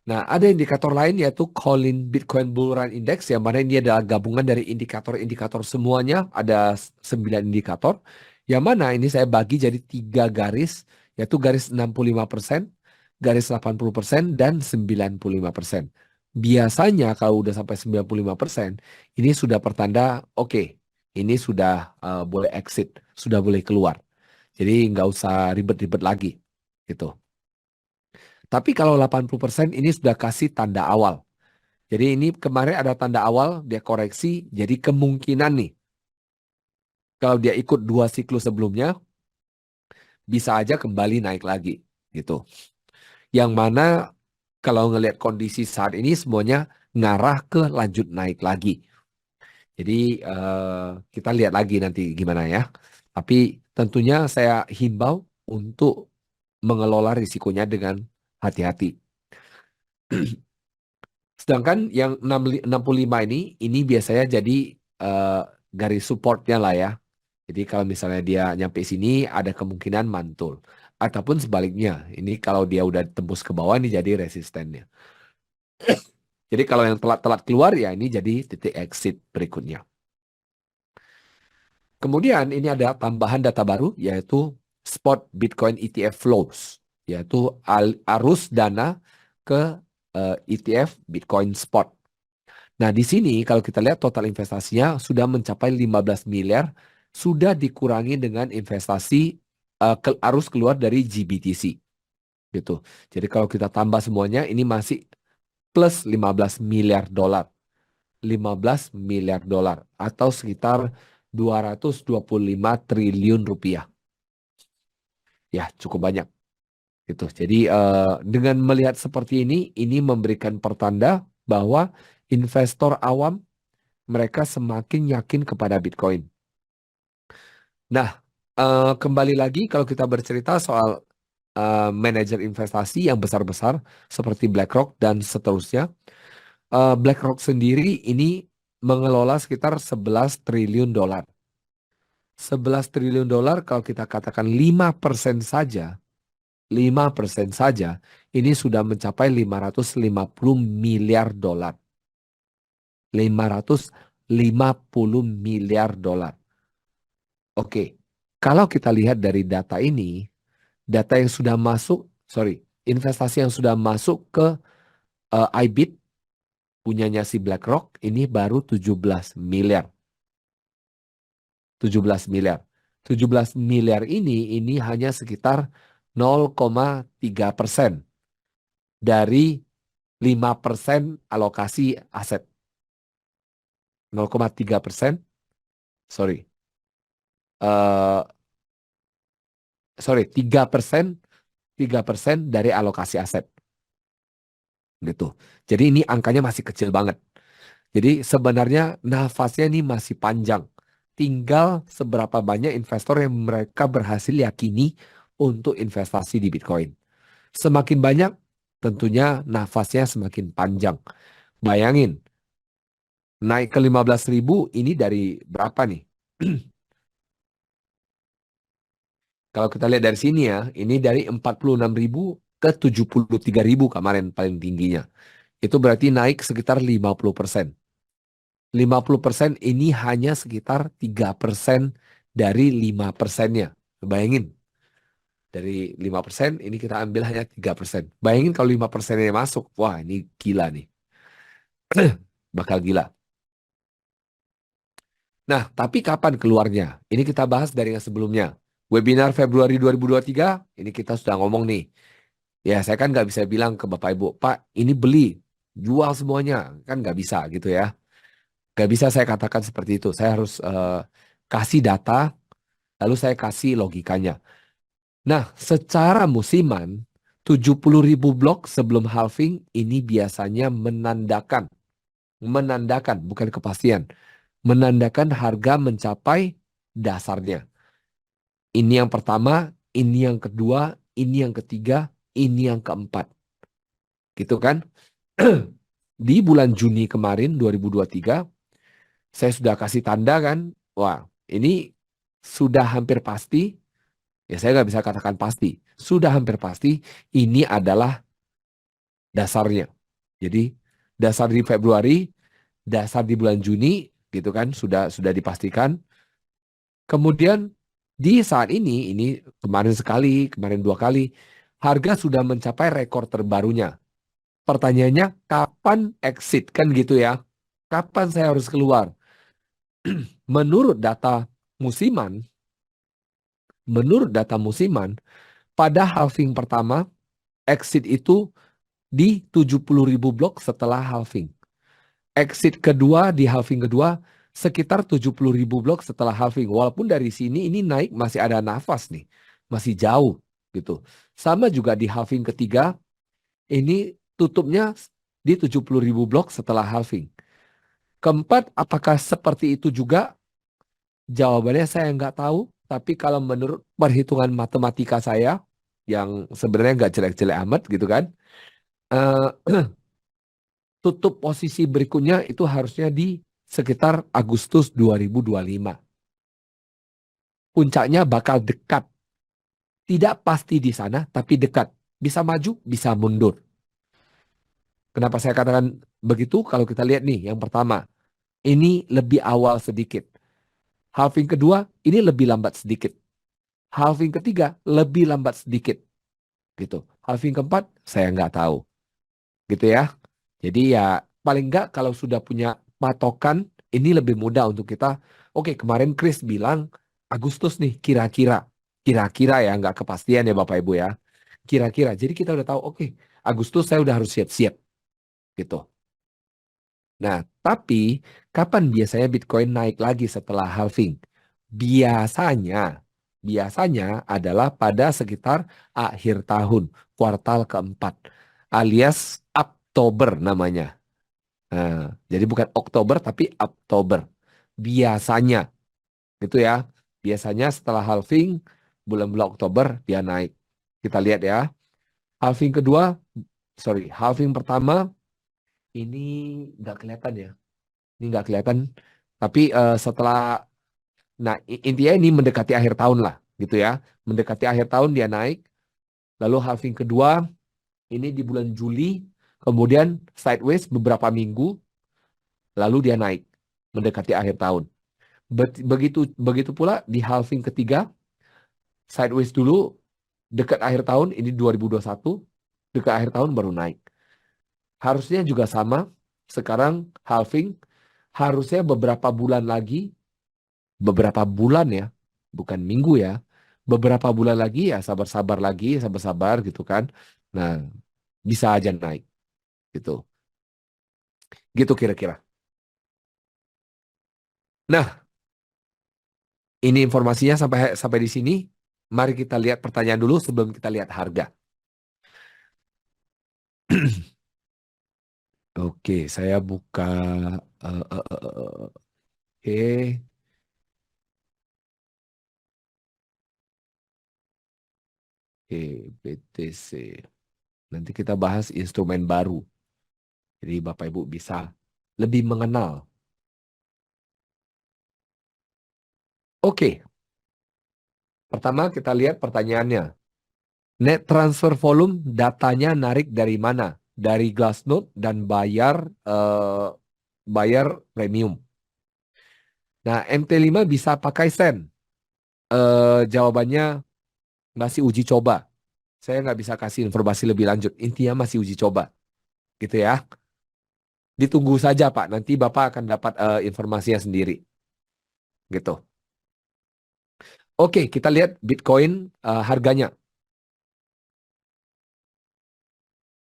Nah, ada indikator lain yaitu Collin Bitcoin Bull Run Index yang mana ini adalah gabungan dari indikator-indikator semuanya, ada 9 indikator. Yang mana ini saya bagi jadi 3 garis, yaitu garis 65%, garis 80%, dan 95%. Biasanya kalau udah sampai 95%, ini sudah pertanda oke, ini sudah boleh exit, sudah boleh keluar. Jadi nggak usah ribet-ribet lagi gitu. Tapi kalau 80% ini sudah kasih tanda awal. Jadi ini kemarin ada tanda awal, dia koreksi, jadi kemungkinan nih, kalau dia ikut 2 siklus sebelumnya, bisa aja kembali naik lagi, gitu. Yang mana kalau ngelihat kondisi saat ini semuanya ngarah ke lanjut naik lagi. Jadi kita lihat lagi nanti gimana ya. Tapi tentunya saya himbau untuk mengelola risikonya dengan hati-hati. Sedangkan yang 65 ini biasanya jadi eh, garis supportnya lah ya. Jadi kalau misalnya dia nyampe sini ada kemungkinan mantul. Ataupun sebaliknya, ini kalau dia udah tembus ke bawah ini jadi resistennya. Jadi kalau yang telat-telat keluar ya ini jadi titik exit berikutnya. Kemudian ini ada tambahan data baru yaitu spot Bitcoin ETF flows. Yaitu arus dana ke ETF Bitcoin spot. Nah, di sini kalau kita lihat total investasinya sudah mencapai 15 miliar, sudah dikurangi dengan investasi arus keluar dari GBTC gitu. Jadi kalau kita tambah semuanya ini masih plus 15 miliar dolar. 15 miliar dolar atau sekitar 225 triliun rupiah. Ya, cukup banyak gitu. Jadi dengan melihat seperti ini memberikan pertanda bahwa investor awam mereka semakin yakin kepada Bitcoin. Nah, kembali lagi kalau kita bercerita soal manajer investasi yang besar-besar seperti BlackRock dan seterusnya, BlackRock sendiri ini mengelola sekitar 11 triliun dolar. 11 triliun dolar kalau kita katakan 5% saja, 5% saja, ini sudah mencapai 550 miliar dolar. 550 miliar dolar. Oke, kalau kita lihat dari data ini, data yang sudah masuk, investasi yang sudah masuk ke IBIT punyanya si BlackRock ini baru 17 miliar. 17 miliar. 17 miliar ini hanya sekitar 0,3% dari 5% alokasi aset. 0,3%, sorry. eh 3% dari alokasi aset gitu. Jadi ini angkanya masih kecil banget. Jadi sebenarnya nafasnya ini masih panjang. Tinggal seberapa banyak investor yang mereka berhasil yakini untuk investasi di Bitcoin. Semakin banyak, tentunya nafasnya semakin panjang. Bayangin, naik ke 15.000 ini dari berapa nih? Kalau kita lihat dari sini ya, ini dari 46.000 ke 73.000 kemarin paling tingginya. Itu berarti naik sekitar 50%. 50% ini hanya sekitar 3% dari 5%-nya. Bayangin, dari 5% ini kita ambil hanya 3%. Bayangin kalau 5%-nya masuk, wah ini gila nih. Bakal gila. Nah, tapi kapan keluarnya? Ini kita bahas dari yang sebelumnya. Webinar Februari 2023, ini kita sudah ngomong nih. Ya, saya kan nggak bisa bilang ke Bapak Ibu, Pak, ini beli, jual semuanya. Kan nggak bisa gitu ya. Gak bisa saya katakan seperti itu. Saya harus kasih data, lalu saya kasih logikanya. Nah, secara musiman, 70.000 blok sebelum halving ini biasanya menandakan, bukan kepastian, menandakan harga mencapai dasarnya. Ini yang pertama, ini yang kedua, ini yang ketiga, ini yang keempat. Gitu kan? Di bulan Juni kemarin 2023, saya sudah kasih tanda kan, wah ini sudah hampir pasti, ya saya nggak bisa katakan pasti, sudah hampir pasti ini adalah dasarnya. Jadi dasar di Februari, dasar di bulan Juni, gitu kan, sudah dipastikan. Kemudian di saat ini kemarin sekali, kemarin dua kali, harga sudah mencapai rekor terbarunya. Pertanyaannya, kapan exit? Kan gitu ya. Kapan saya harus keluar? Menurut data musiman, menurut data musiman, pada halving pertama, exit itu di 70.000 blok setelah halving. Exit kedua di halving kedua, sekitar 70.000 blok setelah halving. Walaupun dari sini ini naik masih ada nafas nih. Masih jauh gitu. Sama juga di halving ketiga, ini tutupnya di 70.000 blok setelah halving. Keempat, apakah seperti itu juga? Jawabannya saya nggak tahu. Tapi kalau menurut perhitungan matematika saya, yang sebenarnya nggak jelek-jelek amat gitu kan, eh, tutup posisi berikutnya itu harusnya di sekitar Agustus 2025. Puncaknya bakal dekat. Tidak pasti di sana, tapi dekat. Bisa maju, bisa mundur. Kenapa saya katakan begitu? Kalau kita lihat nih, yang pertama, ini lebih awal sedikit. Halving kedua, ini lebih lambat sedikit. Halving ketiga, lebih lambat sedikit. Gitu. Halving keempat, saya nggak tahu. Gitu ya. Jadi ya, paling nggak kalau sudah punya patokan, ini lebih mudah untuk kita. Oke, kemarin Chris bilang Agustus nih, kira-kira. Kira-kira ya, nggak kepastian ya Bapak Ibu ya. Kira-kira. Jadi kita udah tahu, oke, Agustus saya udah harus siap-siap. Gitu. Nah, tapi kapan biasanya Bitcoin naik lagi setelah halving? Biasanya, biasanya adalah pada sekitar akhir tahun, kuartal keempat, alias Oktober namanya. Nah, jadi bukan Oktober tapi Oktober. Biasanya, itu ya. Biasanya setelah halving, bulan-bulan Oktober dia naik. Kita lihat ya. Halving kedua, halving pertama ini nggak kelihatan ya. Ini nggak kelihatan. Tapi setelah, nah intinya ini mendekati akhir tahun lah, gitu ya. Mendekati akhir tahun dia naik. Lalu halving kedua ini di bulan Juli, kemudian sideways beberapa minggu, lalu dia naik mendekati akhir tahun. Begitu begitu pula di halving ketiga, sideways dulu dekat akhir tahun ini 2021, dekat akhir tahun baru naik. Harusnya juga sama. Sekarang halving harusnya beberapa bulan ya, bukan minggu ya. Beberapa bulan lagi ya sabar-sabar lagi, sabar-sabar gitu kan. Nah, bisa aja naik gitu. Gitu kira-kira. Nah, ini informasinya sampai sampai di sini. Mari kita lihat pertanyaan dulu sebelum kita lihat harga. Oke, saya buka. Oke, oke, BTC. Nanti kita bahas instrumen baru. Jadi Bapak Ibu bisa lebih mengenal. Oke, pertama kita lihat pertanyaannya. Net transfer volume datanya narik dari mana? Dari Glassnode dan bayar premium. Nah, MT5 bisa pakai Sen. Jawabannya masih uji coba. Saya nggak bisa kasih informasi lebih lanjut. Intinya masih uji coba, gitu ya. Ditunggu saja Pak. Nanti Bapak akan dapat informasinya sendiri, gitu. Oke, kita lihat Bitcoin harganya.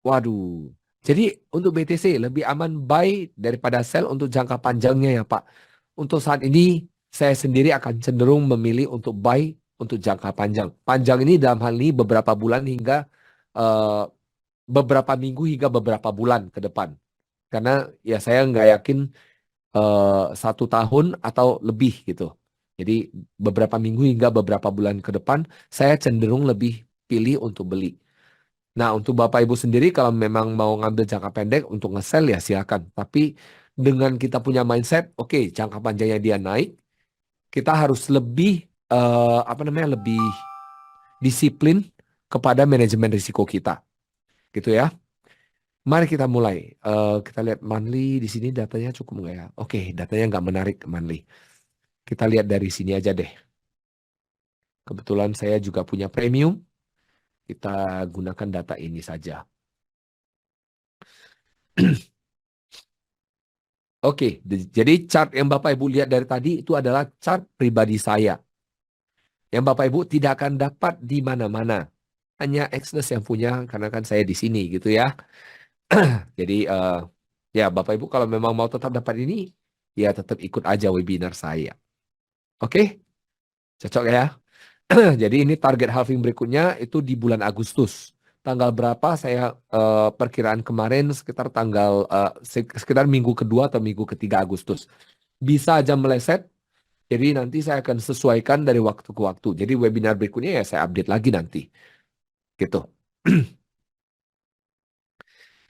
Waduh, Jadi untuk BTC lebih aman buy daripada sell untuk jangka panjangnya ya Pak. Untuk saat ini saya sendiri akan cenderung memilih untuk buy untuk jangka panjang. Panjang ini dalam hal ini beberapa bulan hingga eh, beberapa minggu hingga beberapa bulan ke depan. Karena ya saya nggak yakin 1 tahun atau lebih gitu. Jadi beberapa minggu hingga beberapa bulan ke depan saya cenderung lebih pilih untuk beli. Nah, untuk Bapak Ibu sendiri kalau memang mau ngambil jangka pendek untuk nge-sell ya silakan. Tapi dengan kita punya mindset, oke, jangka panjangnya dia naik, kita harus lebih apa namanya lebih disiplin kepada manajemen risiko kita, gitu ya. Mari kita mulai. Kita lihat monthly di sini datanya cukup nggak ya? Oke, datanya nggak menarik monthly. Kita lihat dari sini aja deh. Kebetulan saya juga punya premium. Kita gunakan data ini saja. Oke, jadi chart yang Bapak Ibu lihat dari tadi itu adalah chart pribadi saya. Yang Bapak Ibu tidak akan dapat di mana-mana. Hanya Exness yang punya karena kan saya di sini gitu ya. Jadi ya Bapak Ibu kalau memang mau tetap dapat ini, ya tetap ikut aja webinar saya. Oke, cocok ya. Jadi ini target halving berikutnya itu di bulan Agustus. Tanggal berapa saya perkiraan kemarin sekitar tanggal sekitar minggu kedua atau minggu ketiga Agustus. Bisa aja meleset. Jadi nanti saya akan sesuaikan dari waktu ke waktu. Jadi webinar berikutnya ya saya update lagi nanti. Gitu.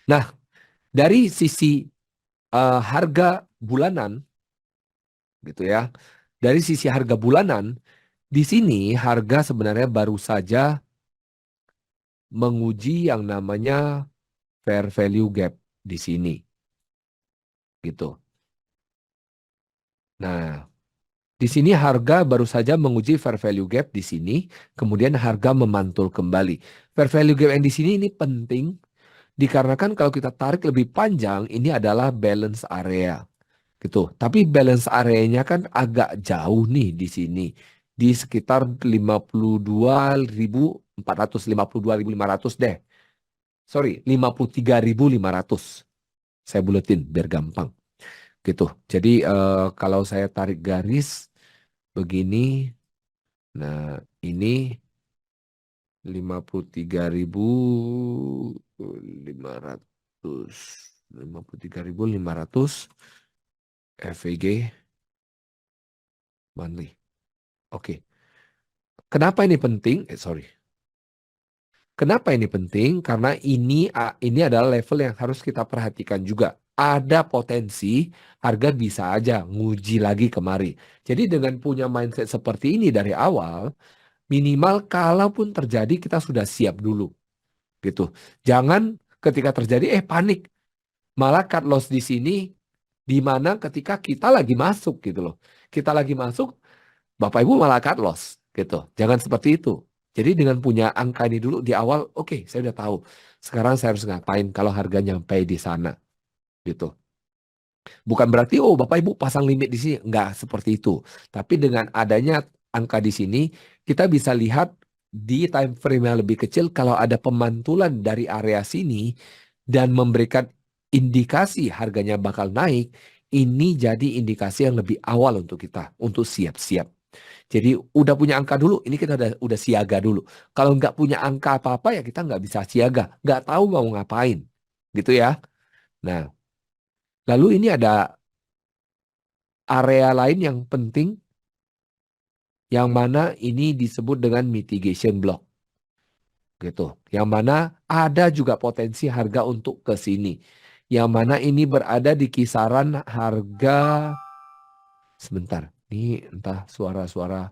Nah, dari sisi harga bulanan gitu ya. Dari sisi harga bulanan, di sini harga sebenarnya baru saja menguji yang namanya fair value gap di sini. Gitu. Nah, di sini harga baru saja menguji fair value gap di sini, kemudian harga memantul kembali. Fair value gap yang di sini ini penting dikarenakan kalau kita tarik lebih panjang, ini adalah balance area. Gitu. Tapi balance areanya kan agak jauh nih di sini. Di sekitar 52.400, 52.500 deh. Sorry, 53.500. Saya buletin biar gampang. Gitu. Jadi kalau saya tarik garis begini, nah ini 53.500. 53.500 FVG monthly. Oke. Kenapa ini penting? Sorry. Kenapa ini penting? Karena ini adalah level yang harus kita perhatikan juga. Ada potensi harga bisa aja nguji lagi kemari. Jadi dengan punya mindset seperti ini dari awal, minimal kalaupun terjadi kita sudah siap dulu. Gitu. Jangan ketika terjadi panik. Malah cut loss di sini di mana ketika kita lagi masuk gitu loh. Kita lagi masuk, Bapak Ibu malah cut loss gitu. Jangan seperti itu. Jadi dengan punya angka ini dulu di awal, oke, saya udah tahu. Sekarang saya harus ngapain kalau harga nyampe di sana gitu. Bukan berarti Bapak Ibu pasang limit di sini, enggak seperti itu. Tapi dengan adanya angka di sini, kita bisa lihat di time frame yang lebih kecil kalau ada pemantulan dari area sini dan memberikan indikasi harganya bakal naik, ini jadi indikasi yang lebih awal untuk kita untuk siap-siap. Jadi udah punya angka dulu, ini kita udah siaga dulu. Kalau nggak punya angka apa-apa ya kita nggak bisa siaga, nggak tahu mau ngapain, gitu ya. Nah, lalu ini ada area lain yang penting, yang mana ini disebut dengan mitigation block, gitu. Yang mana ada juga potensi harga untuk ke sini, yang mana ini berada di kisaran harga. Sebentar, ini entah suara-suara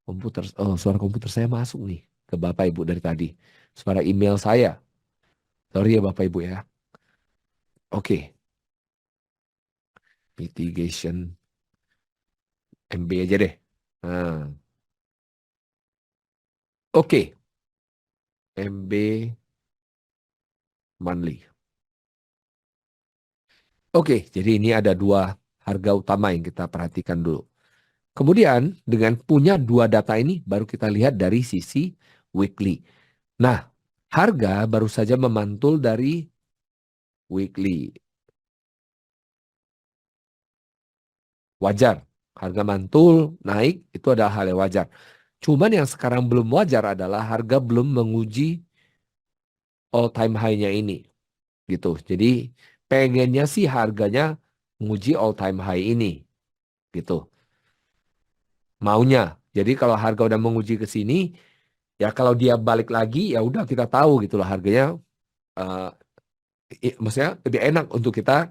komputer, suara komputer saya masuk nih ke Bapak Ibu dari tadi. Suara email saya. Sorry ya Bapak Ibu ya. Oke, mitigation MB aja deh. Nah, oke, MB monthly. Oke, jadi ini ada dua harga utama yang kita perhatikan dulu. Kemudian dengan punya dua data ini baru kita lihat dari sisi weekly. Nah, harga baru saja memantul dari weekly. Wajar. Harga mantul, naik, itu adalah hal yang wajar. Cuman yang sekarang belum wajar adalah harga belum menguji all time high-nya ini. Gitu. Jadi pengennya sih harganya menguji all time high ini. Gitu. Maunya. Jadi kalau harga udah menguji ke sini, ya kalau dia balik lagi, ya udah kita tahu gitu loh harganya. eh, Maksudnya lebih enak untuk kita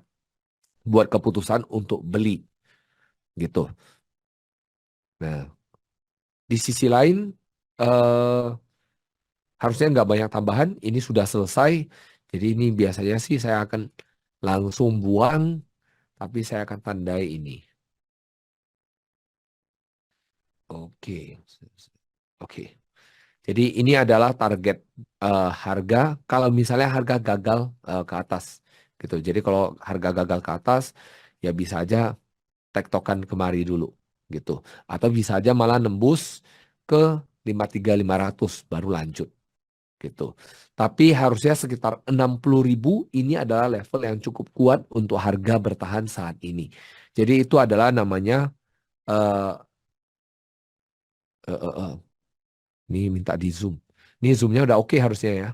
buat keputusan untuk beli. Gitu. Nah, di sisi lain, eh, harusnya nggak banyak tambahan, ini sudah selesai. Jadi ini biasanya sih saya akan langsung buang, tapi saya akan tandai ini. Oke, oke. Jadi ini adalah target harga. Kalau misalnya harga gagal ke atas, gitu. Jadi kalau harga gagal ke atas, ya bisa aja tektokan kemari dulu, gitu. Atau bisa aja malah nembus ke 53.500 baru lanjut. Gitu. Tapi harusnya sekitar 60.000 ini adalah level yang cukup kuat untuk harga bertahan saat ini. Jadi itu adalah namanya eh eh, eh, eh. Ini minta di zoom. Ini zoomnya udah oke harusnya ya,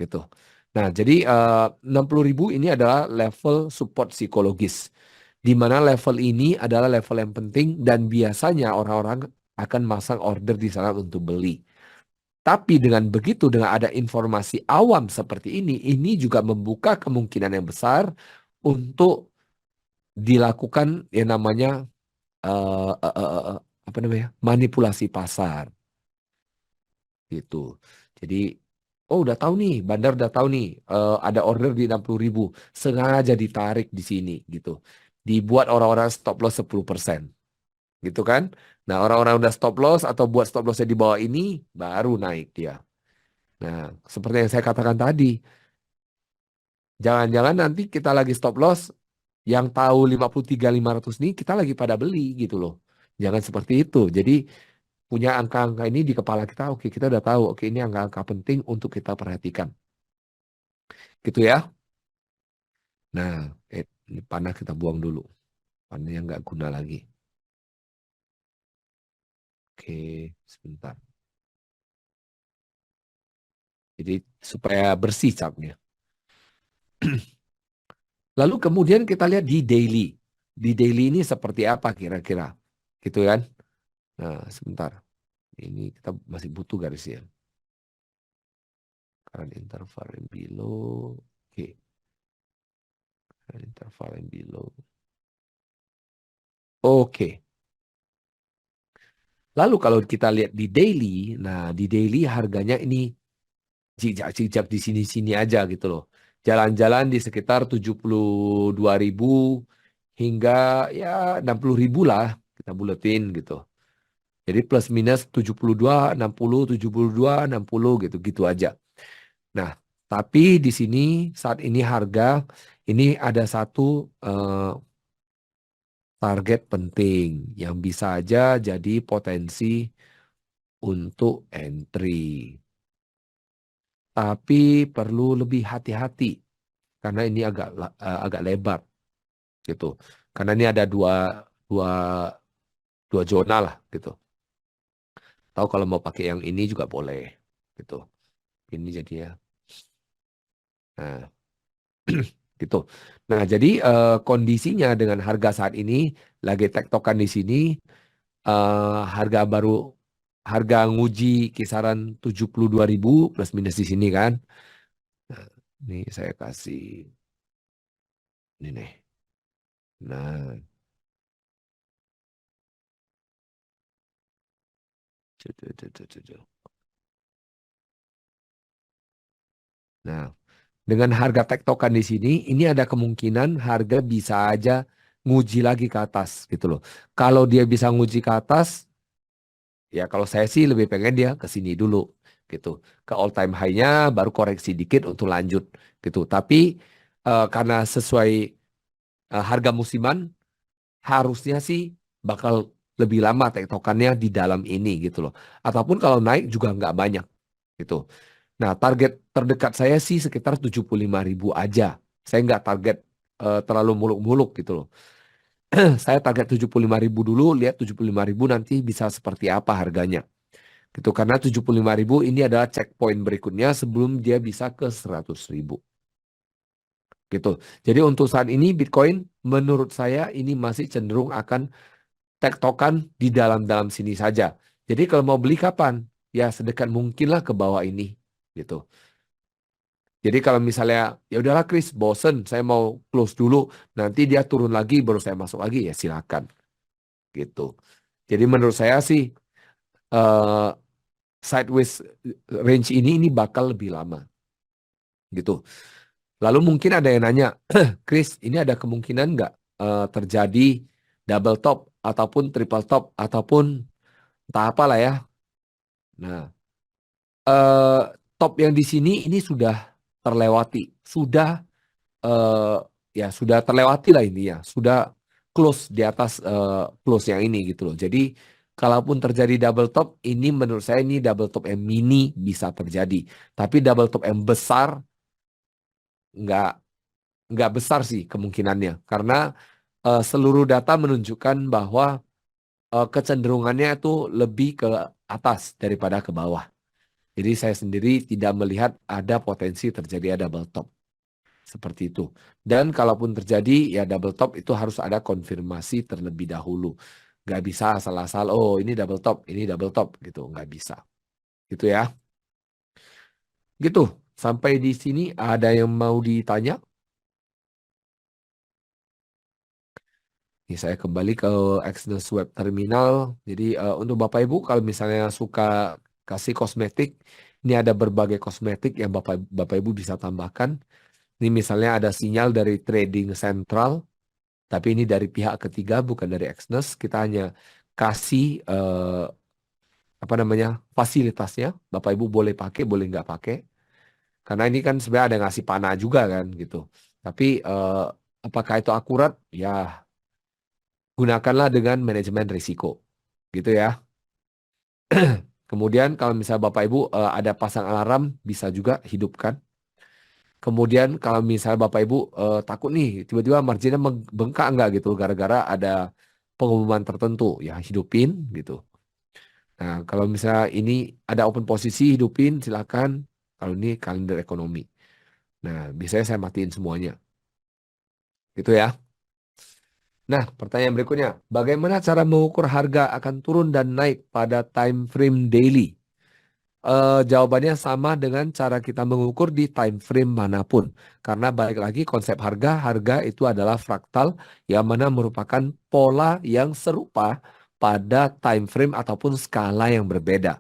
gitu. Nah, jadi 60.000 ini adalah level support psikologis, di mana level ini adalah level yang penting dan biasanya orang-orang akan masang order di sana untuk beli. Tapi dengan begitu, dengan ada informasi awam seperti ini juga membuka kemungkinan yang besar untuk dilakukan yang namanya eh, eh, eh, eh, apa namanya manipulasi pasar gitu. Jadi, oh udah tahu nih, bandar udah tahu nih ada order di 60.000, sengaja ditarik di sini gitu. Dibuat orang-orang stop loss 10%, gitu kan? Nah orang-orang udah stop loss atau buat stop lossnya di bawah ini, baru naik dia. Nah, seperti yang saya katakan tadi, jangan-jangan nanti kita lagi stop loss, yang tahu 53.500 nih kita lagi pada beli gitu loh. Jangan seperti itu. Jadi punya angka-angka ini di kepala kita, oke kita udah tahu, oke ini angka-angka penting untuk kita perhatikan. Gitu ya. Nah, ini panah kita buang dulu. Panah yang nggak guna lagi. Oke, sebentar. Jadi supaya bersih capnya. Lalu kemudian kita lihat di daily. Di daily ini seperti apa kira-kira? Gitu kan? Nah, sebentar. Ini kita masih butuh garisnya. Current interval and below. Oke, current interval and below. Oke. Lalu kalau kita lihat di daily, nah di daily harganya ini jijak-jijak di sini-sini aja gitu loh. Jalan-jalan di sekitar 72.000 hingga ya 60.000 lah kita buletin gitu. Jadi plus minus 72, 60, 72, 60 gitu gitu aja. Nah, tapi di sini saat ini harga ini ada satu eh, target penting yang bisa aja jadi potensi untuk entry. Tapi perlu lebih hati-hati karena ini agak lebar gitu. Karena ini ada dua dua zona lah gitu. Tahu kalau mau pakai yang ini juga boleh gitu. Ini jadinya. Nah, gitu. Nah, jadi kondisinya dengan harga saat ini lagi tektokan di sini, harga baru harga nguji kisaran 72.000 plus minus di sini kan. Nah, ini saya kasih ini nih. Nah, tuh, tuh, tuh, tuh, tuh. Nah, dengan harga tektokan di sini, ini ada kemungkinan harga bisa aja nguji lagi ke atas gitu loh. Kalau dia bisa nguji ke atas, ya kalau saya sih lebih pengen dia ke sini dulu gitu. Ke all time high-nya baru koreksi dikit untuk lanjut gitu. Tapi karena sesuai harga musiman, harusnya sih bakal lebih lama tektokannya di dalam ini gitu loh. Ataupun kalau naik juga nggak banyak gitu. Nah, target terdekat saya sih sekitar 75.000 aja. Saya nggak target terlalu muluk-muluk gitu loh. Saya target 75.000 dulu, lihat 75.000 nanti bisa seperti apa harganya. Gitu, karena 75.000 ini adalah checkpoint berikutnya sebelum dia bisa ke 100.000. Gitu. Jadi untuk saat ini Bitcoin menurut saya ini masih cenderung akan tektokan di dalam-dalam sini saja. Jadi kalau mau beli kapan? Ya sedekat mungkinlah ke bawah ini. Gitu. Jadi kalau misalnya ya udahlah Chris, bosen, saya mau close dulu, nanti dia turun lagi baru saya masuk lagi ya silakan. Gitu. Jadi menurut saya sih eh, sideways range ini bakal lebih lama. Gitu. Lalu mungkin ada yang nanya, Chris, ini ada kemungkinan nggak terjadi double top ataupun triple top ataupun entah apa lah ya. Nah, eh, top yang di sini ini sudah terlewati, sudah eh, ya sudah terlewati lah ini ya, sudah close di atas close yang ini gitu loh. Jadi kalaupun terjadi double top, ini menurut saya ini double top yang mini bisa terjadi, tapi double top yang besar nggak nggak besar sih kemungkinannya, karena seluruh data menunjukkan bahwa kecenderungannya itu lebih ke atas daripada ke bawah. Jadi saya sendiri tidak melihat ada potensi terjadi double top. Seperti itu. Dan kalaupun terjadi, ya double top itu harus ada konfirmasi terlebih dahulu. Nggak bisa asal-asal, oh ini double top, ini double top, gitu. Nggak bisa. Gitu ya. Gitu. Sampai di sini ada yang mau ditanya? Ini saya kembali ke Exodus Web Terminal. Jadi untuk Bapak Ibu, kalau misalnya suka kasih kosmetik, ini ada berbagai kosmetik yang Bapak Ibu bisa tambahkan. Ini misalnya ada sinyal dari trading sentral, tapi ini dari pihak ketiga, bukan dari Exness. Kita hanya kasih apa namanya fasilitasnya. Bapak Ibu boleh pakai, boleh nggak pakai. Karena ini kan sebenarnya ada ngasih panah juga kan gitu. Tapi apakah itu akurat? Ya gunakanlah dengan manajemen risiko, gitu ya. Kemudian kalau misalnya Bapak Ibu ada pasang alarm, bisa juga hidupkan. Kemudian kalau misalnya Bapak Ibu takut nih, tiba-tiba marginnya bengkak nggak gitu, gara-gara ada pengumuman tertentu, ya hidupin gitu. Nah, kalau misalnya ini ada open posisi, hidupin silakan. Kalau ini kalender ekonomi. Nah, biasanya saya matiin semuanya. Gitu ya. Nah, pertanyaan berikutnya. Bagaimana cara mengukur harga akan turun dan naik pada time frame daily? Jawabannya sama dengan cara kita mengukur di time frame manapun. Karena balik lagi konsep harga, harga itu adalah fraktal yang mana merupakan pola yang serupa pada time frame ataupun skala yang berbeda.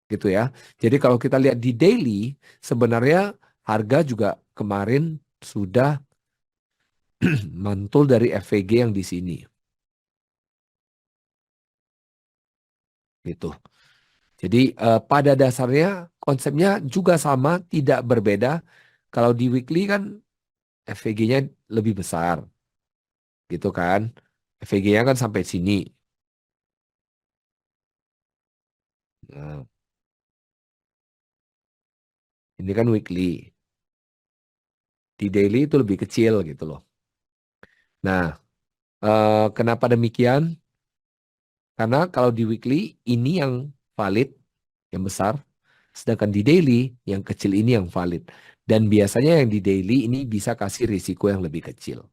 Gitu ya. Jadi kalau kita lihat di daily, sebenarnya harga juga kemarin sudah mantul dari FVG yang di sini. Gitu. Jadi pada dasarnya konsepnya juga sama, tidak berbeda. Kalau di weekly kan FVG-nya lebih besar, gitu kan. FVG-nya kan sampai sini. Nah, ini kan weekly. Di daily itu lebih kecil gitu loh. Nah, kenapa demikian? Karena kalau di weekly ini yang valid, yang besar, sedangkan di daily yang kecil ini yang valid. Dan biasanya yang di daily ini bisa kasih risiko yang lebih kecil.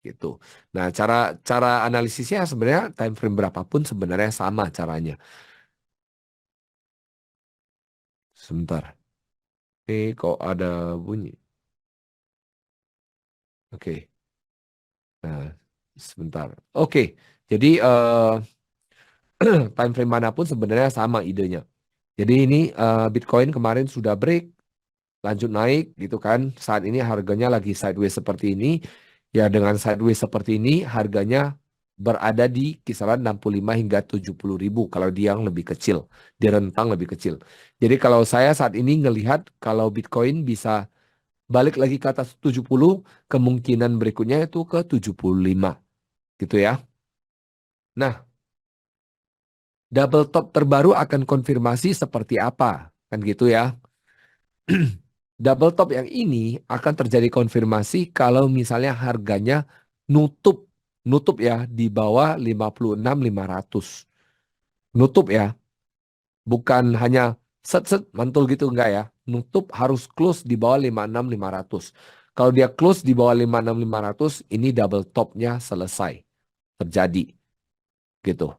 Gitu. Nah, cara cara analisisnya sebenarnya time frame berapapun sebenarnya sama caranya. Sebentar. Kok ada bunyi? Oke. Nah, sebentar. Oke. Jadi time frame manapun sebenarnya sama idenya. Jadi ini Bitcoin kemarin sudah break, lanjut naik gitu kan. Saat ini harganya lagi sideways seperti ini. Ya dengan sideways seperti ini harganya berada di kisaran 65 hingga 70 ribu kalau dia yang lebih kecil, di rentang lebih kecil. Jadi kalau saya saat ini ngelihat kalau Bitcoin bisa balik lagi ke atas 70, kemungkinan berikutnya itu ke 75 gitu ya. Nah, double top terbaru akan konfirmasi seperti apa? Kan gitu ya. Double top yang ini akan terjadi konfirmasi kalau misalnya harganya nutup nutup ya di bawah 56.500. Nutup ya, bukan hanya set set mantul gitu enggak ya. Nutup harus close di bawah 56.500. Kalau dia close di bawah 56.500, ini double topnya selesai terjadi gitu.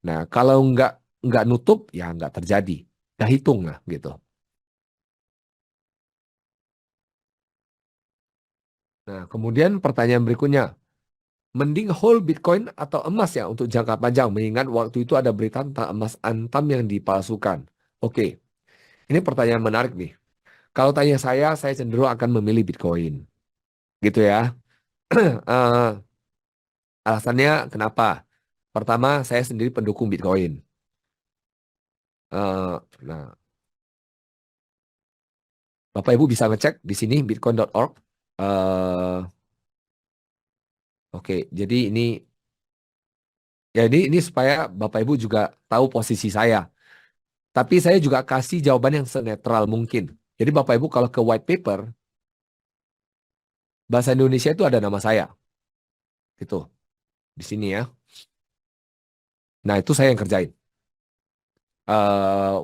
Nah, kalau nggak nutup ya nggak terjadi. Nggak hitung lah gitu. Nah, kemudian pertanyaan berikutnya, mending hold Bitcoin atau emas ya untuk jangka panjang mengingat waktu itu ada berita tentang emas antam yang dipalsukan. Oke, ini pertanyaan menarik nih. Kalau tanya saya cenderung akan memilih Bitcoin. Gitu ya. Eh, alasannya kenapa? Pertama, saya sendiri pendukung Bitcoin. Nah, Bapak Ibu bisa ngecek di sini bitcoin.org. Eh, oke, jadi ini supaya Bapak Ibu juga tahu posisi saya. Tapi saya juga kasih jawaban yang senetral mungkin. Jadi Bapak Ibu kalau ke white paper, bahasa Indonesia itu ada nama saya. Gitu, di sini ya. Nah, itu saya yang kerjain.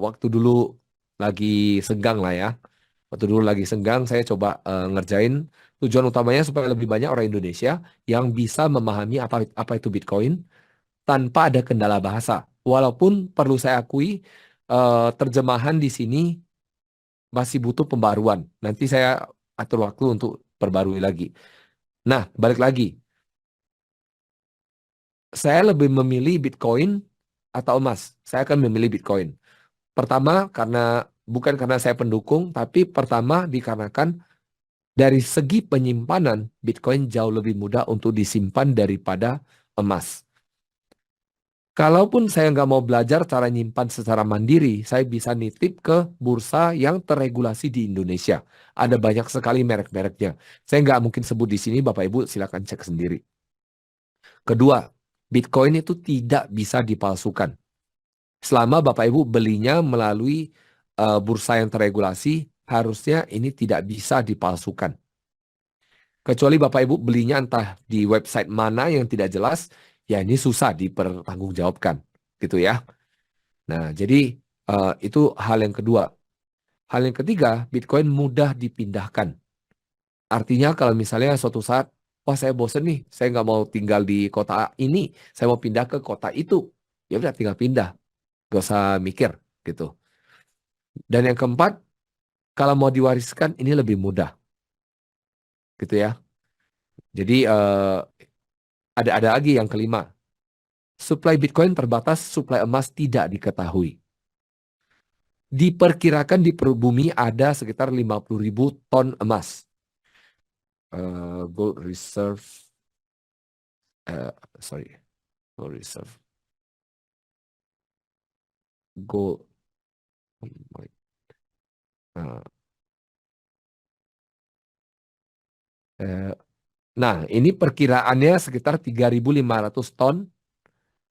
Waktu dulu lagi senggang lah ya. Waktu dulu lagi senggang, saya coba ngerjain. Tujuan utamanya supaya lebih banyak orang Indonesia yang bisa memahami apa itu Bitcoin tanpa ada kendala bahasa. Walaupun perlu saya akui, terjemahan di sini masih butuh pembaruan. Nanti saya atur waktu untuk perbarui lagi. Nah, balik lagi. Saya lebih memilih Bitcoin atau emas. Saya akan memilih Bitcoin. Pertama, bukan karena saya pendukung, tapi pertama dikarenakan dari segi penyimpanan, Bitcoin jauh lebih mudah untuk disimpan daripada emas. Kalaupun saya nggak mau belajar cara nyimpan secara mandiri, saya bisa nitip ke bursa yang terregulasi di Indonesia. Ada banyak sekali merek-mereknya. Saya nggak mungkin sebut di sini, Bapak Ibu silakan cek sendiri. Kedua, Bitcoin itu tidak bisa dipalsukan. Selama Bapak Ibu belinya melalui bursa yang terregulasi, harusnya ini tidak bisa dipalsukan. Kecuali Bapak Ibu belinya entah di website mana yang tidak jelas, ya ini susah dipertanggungjawabkan, gitu ya. Nah, jadi itu hal yang kedua. Hal yang ketiga, Bitcoin mudah dipindahkan. Artinya kalau misalnya suatu saat, wah saya bosen nih, saya nggak mau tinggal di kota ini, saya mau pindah ke kota itu, ya udah tinggal pindah, gak usah mikir, gitu. Dan yang keempat, kalau mau diwariskan ini lebih mudah, gitu ya. Jadi ada lagi yang kelima, supply Bitcoin terbatas, supply emas tidak diketahui. Diperkirakan di perut bumi ada sekitar 50.000 ton emas. Gold reserve, eh, sorry, gold reserve, gold. eh, eh, nah, ini perkiraannya sekitar 3.500 ton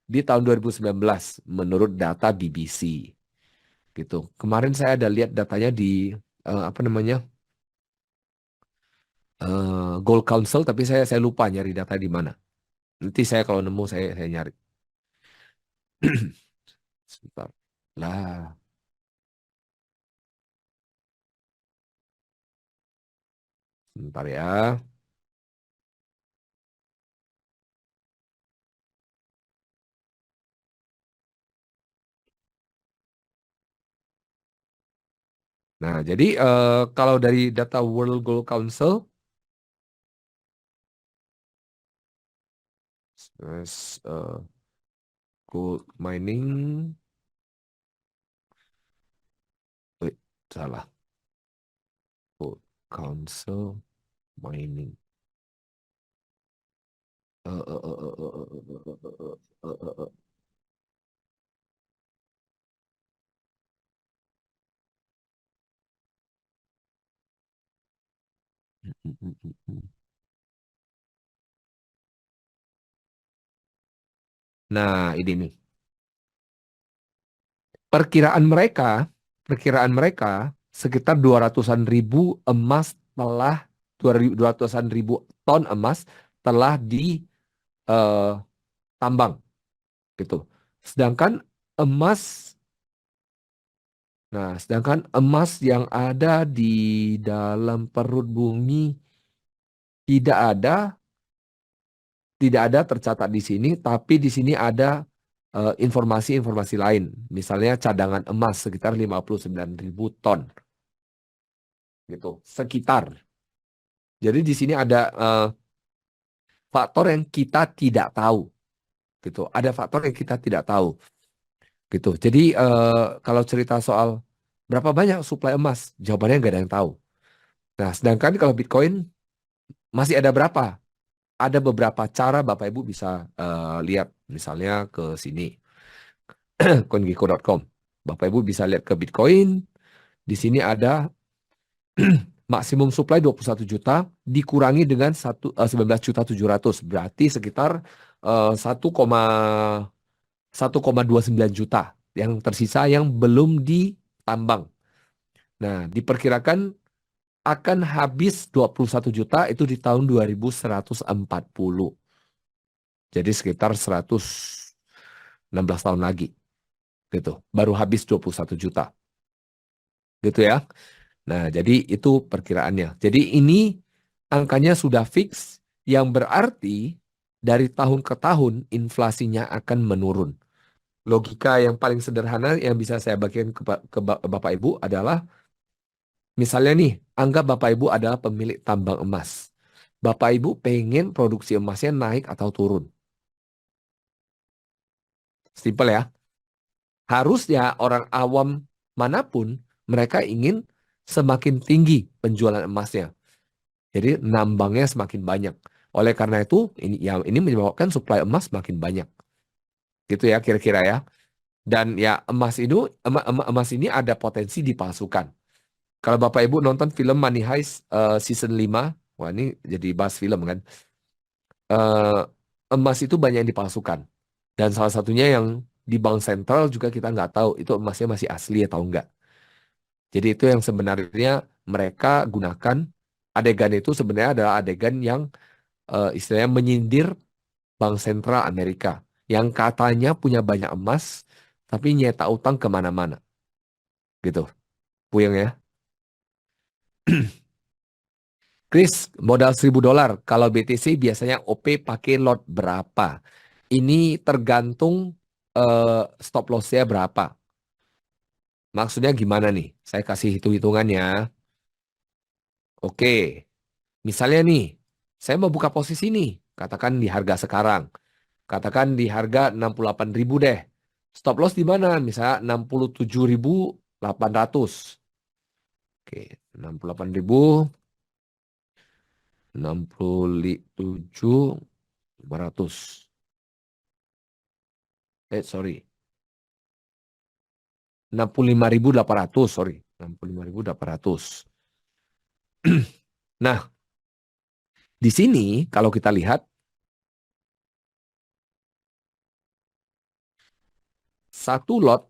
di tahun 2019 menurut data BBC. Gitu. Kemarin saya ada lihat datanya di apa namanya Gold Council, tapi saya lupa nyari data di mana. Nanti saya kalau nemu saya nyari. Sebentar. Lah, sebentar ya. Nah, jadi kalau dari data World Gold Council, gold mining, wait, salah, Gold Council mining. Eh, eh, eh, eh, eh, eh, Nah, ini nih. Perkiraan mereka, perkiraan mereka sekitar 200-an ribu emas telah 200-an ribu ton emas telah ditambang gitu. Sedangkan emas sedangkan emas yang ada di dalam perut bumi tidak ada tidak ada tercatat di sini, tapi di sini ada informasi-informasi lain. Misalnya cadangan emas sekitar 59.000 ton gitu, sekitar. Jadi di sini ada faktor yang kita tidak tahu gitu. Ada faktor yang kita tidak tahu gitu. Jadi kalau cerita soal berapa banyak suplai emas, jawabannya nggak ada yang tahu. Nah, sedangkan kalau Bitcoin masih ada berapa? Ada beberapa cara Bapak Ibu bisa lihat, misalnya ke sini coingecko.com. Bapak Ibu bisa lihat ke Bitcoin. Di sini ada maksimum supply 21 juta dikurangi dengan 19.700.000, berarti sekitar 1,29 juta yang tersisa yang belum ditambang. Nah, diperkirakan akan habis 21 juta itu di tahun 2140. Jadi sekitar 116 tahun lagi gitu. Baru habis 21 juta. Gitu ya. Nah, jadi itu perkiraannya. Jadi ini angkanya sudah fix yang berarti dari tahun ke tahun inflasinya akan menurun. Logika yang paling sederhana yang bisa saya bagikan ke Bapak Ibu adalah misalnya nih, anggap Bapak Ibu adalah pemilik tambang emas. Bapak Ibu pengen produksi emasnya naik atau turun. Simpel ya. Harusnya orang awam manapun mereka ingin semakin tinggi penjualan emasnya. Jadi nambangnya semakin banyak. Oleh karena itu ini menyebabkan suplai emas semakin banyak. Gitu ya kira-kira ya. Dan ya emas ini ada potensi dipalsukan. Kalau Bapak Ibu nonton film Money Heist season 5, wah ini jadi bahas film kan. Eh, Emas itu banyak yang dipalsukan. Dan salah satunya yang di bank sentral juga kita nggak tahu itu emasnya masih asli atau enggak. Jadi itu yang sebenarnya mereka gunakan adegan itu sebenarnya adalah adegan yang istilahnya menyindir Bank Sentral Amerika yang katanya punya banyak emas tapi nyeta utang kemana-mana gitu. Puyeng ya. Chris, modal $1.000. Kalau BTC biasanya OP pakai lot berapa? Ini tergantung stop loss-nya berapa. Maksudnya gimana nih? Saya kasih hitung-hitungannya. Oke, misalnya nih, saya mau buka posisi nih, katakan di harga sekarang. Katakan di harga 68.000 deh. Stop loss di mana? Misalnya 67.800. Oke, 68.000, 67.500. Sorry. 65.800, sorry. 65.800. Nah, di sini kalau kita lihat satu lot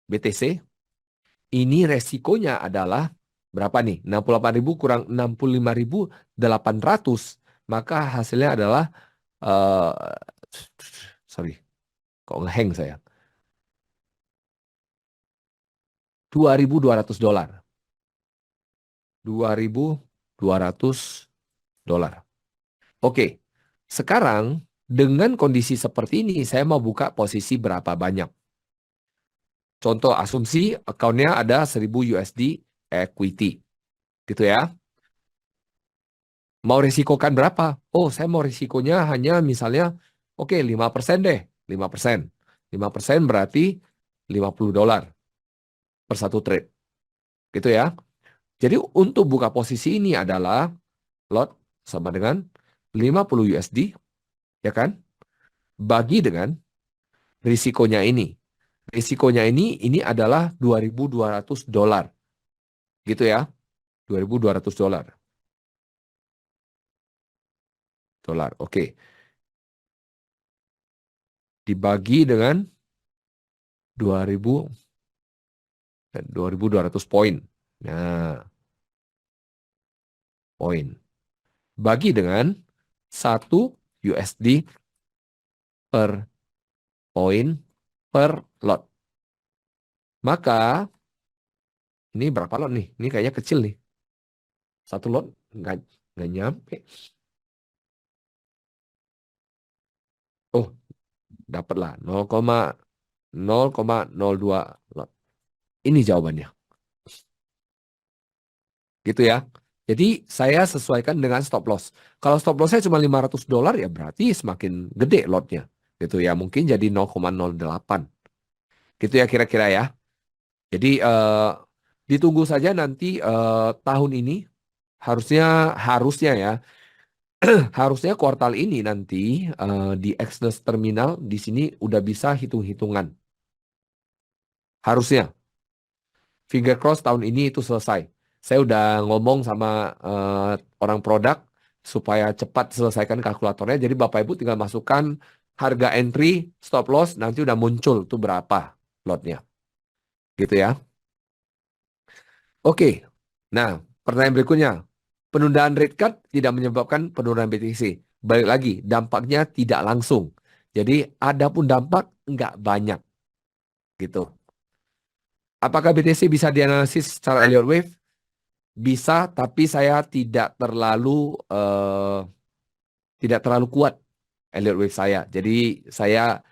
BTC ini resikonya adalah berapa nih? 68.000 kurang 65.800, maka hasilnya adalah eh sorry, kok ngeheng saya. $2.200. $2.200. Oke, sekarang dengan kondisi seperti ini, saya mau buka posisi berapa banyak. Contoh asumsi akunnya ada 1.000 USD equity. Gitu ya. Mau risikokan berapa? Oh, saya mau risikonya hanya misalnya, oke, 5% deh. 5%. 5% berarti $50 per satu trade. Gitu ya. Jadi untuk buka posisi ini adalah lot sama dengan 50 USD, ya kan? Bagi dengan risikonya ini. Risikonya ini adalah $2.200. Gitu ya. $2.200. Oke. Dibagi dengan 2.000. Dan 2.200 poin. Nah, poin. Bagi dengan 1 USD per poin per lot. Maka, ini berapa lot nih? Ini kayaknya kecil nih. Satu lot nggak nyampe. Oh, dapatlah 0,02 lot. Ini jawabannya. Gitu ya. Jadi saya sesuaikan dengan stop loss. Kalau stop loss saya cuma $500 ya berarti semakin gede lotnya. Gitu ya. Mungkin jadi 0,08. Gitu ya kira-kira ya. Jadi ditunggu saja nanti tahun ini harusnya harusnya ya harusnya kuartal ini nanti di Exness Terminal di sini udah bisa hitung-hitungan. Harusnya. Finger cross tahun ini itu selesai. Saya udah ngomong sama orang produk supaya cepat selesaikan kalkulatornya. Jadi Bapak Ibu tinggal masukkan harga entry, stop loss, nanti udah muncul tuh berapa lotnya. Gitu ya. Oke. Nah, pertanyaan berikutnya. Penundaan rate cut tidak menyebabkan penurunan BTC. Balik lagi, dampaknya tidak langsung. Jadi ada pun dampak nggak banyak gitu. Apakah BTC bisa dianalisis secara Elliott Wave? Bisa, tapi saya tidak terlalu kuat Elliott Wave saya. Jadi saya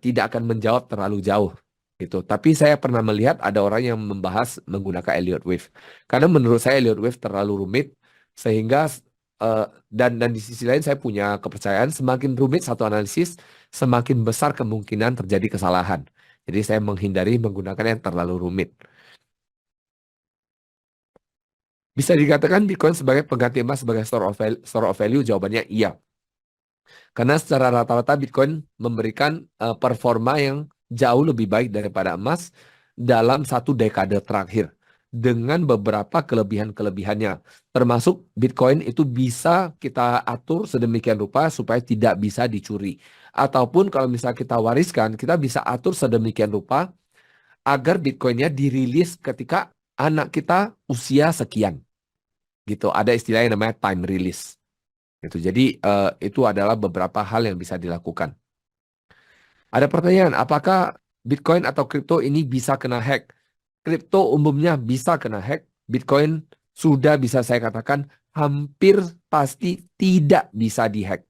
tidak akan menjawab terlalu jauh gitu. Tapi saya pernah melihat ada orang yang membahas menggunakan Elliott Wave. Karena menurut saya Elliott Wave terlalu rumit sehingga dan di sisi lain saya punya kepercayaan semakin rumit satu analisis, semakin besar kemungkinan terjadi kesalahan. Jadi saya menghindari menggunakan yang terlalu rumit. Bisa dikatakan Bitcoin sebagai pengganti emas sebagai store of value? Jawabannya iya. Karena secara rata-rata Bitcoin memberikan performa yang jauh lebih baik daripada emas dalam satu dekade terakhir. Dengan beberapa kelebihan-kelebihannya. Termasuk Bitcoin itu bisa kita atur sedemikian rupa supaya tidak bisa dicuri. Ataupun kalau misalnya kita wariskan, kita bisa atur sedemikian rupa agar Bitcoinnya dirilis ketika anak kita usia sekian. Gitu. Ada istilah yang namanya time release. Gitu. Jadi itu adalah beberapa hal yang bisa dilakukan. Ada pertanyaan, apakah Bitcoin atau kripto ini bisa kena hack? Kripto umumnya bisa kena hack. Bitcoin sudah bisa saya katakan hampir pasti tidak bisa dihack.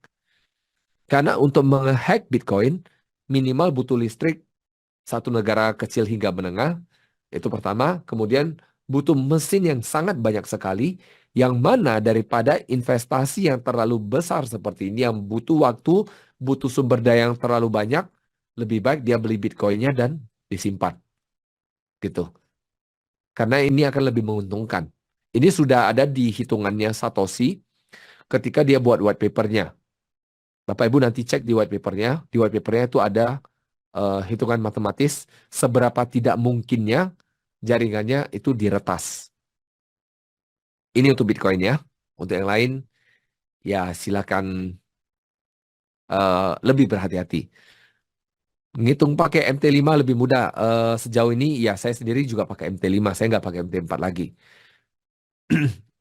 Karena untuk menghack Bitcoin minimal butuh listrik satu negara kecil hingga menengah. Itu pertama. Kemudian butuh mesin yang sangat banyak sekali. Yang mana daripada investasi yang terlalu besar seperti ini, yang butuh waktu, butuh sumber daya yang terlalu banyak, lebih baik dia beli Bitcoinnya dan disimpan. Gitu. Karena ini akan lebih menguntungkan. Ini sudah ada di hitungannya Satoshi ketika dia buat white papernya. Bapak Ibu nanti cek di white papernya. Di white papernya itu ada hitungan matematis seberapa tidak mungkinnya jaringannya itu diretas. Ini untuk Bitcoin ya. Untuk yang lain, ya silakan lebih berhati-hati. Ngitung pakai MT5 lebih mudah. Sejauh ini, ya saya sendiri juga pakai MT5. Saya nggak pakai MT4 lagi.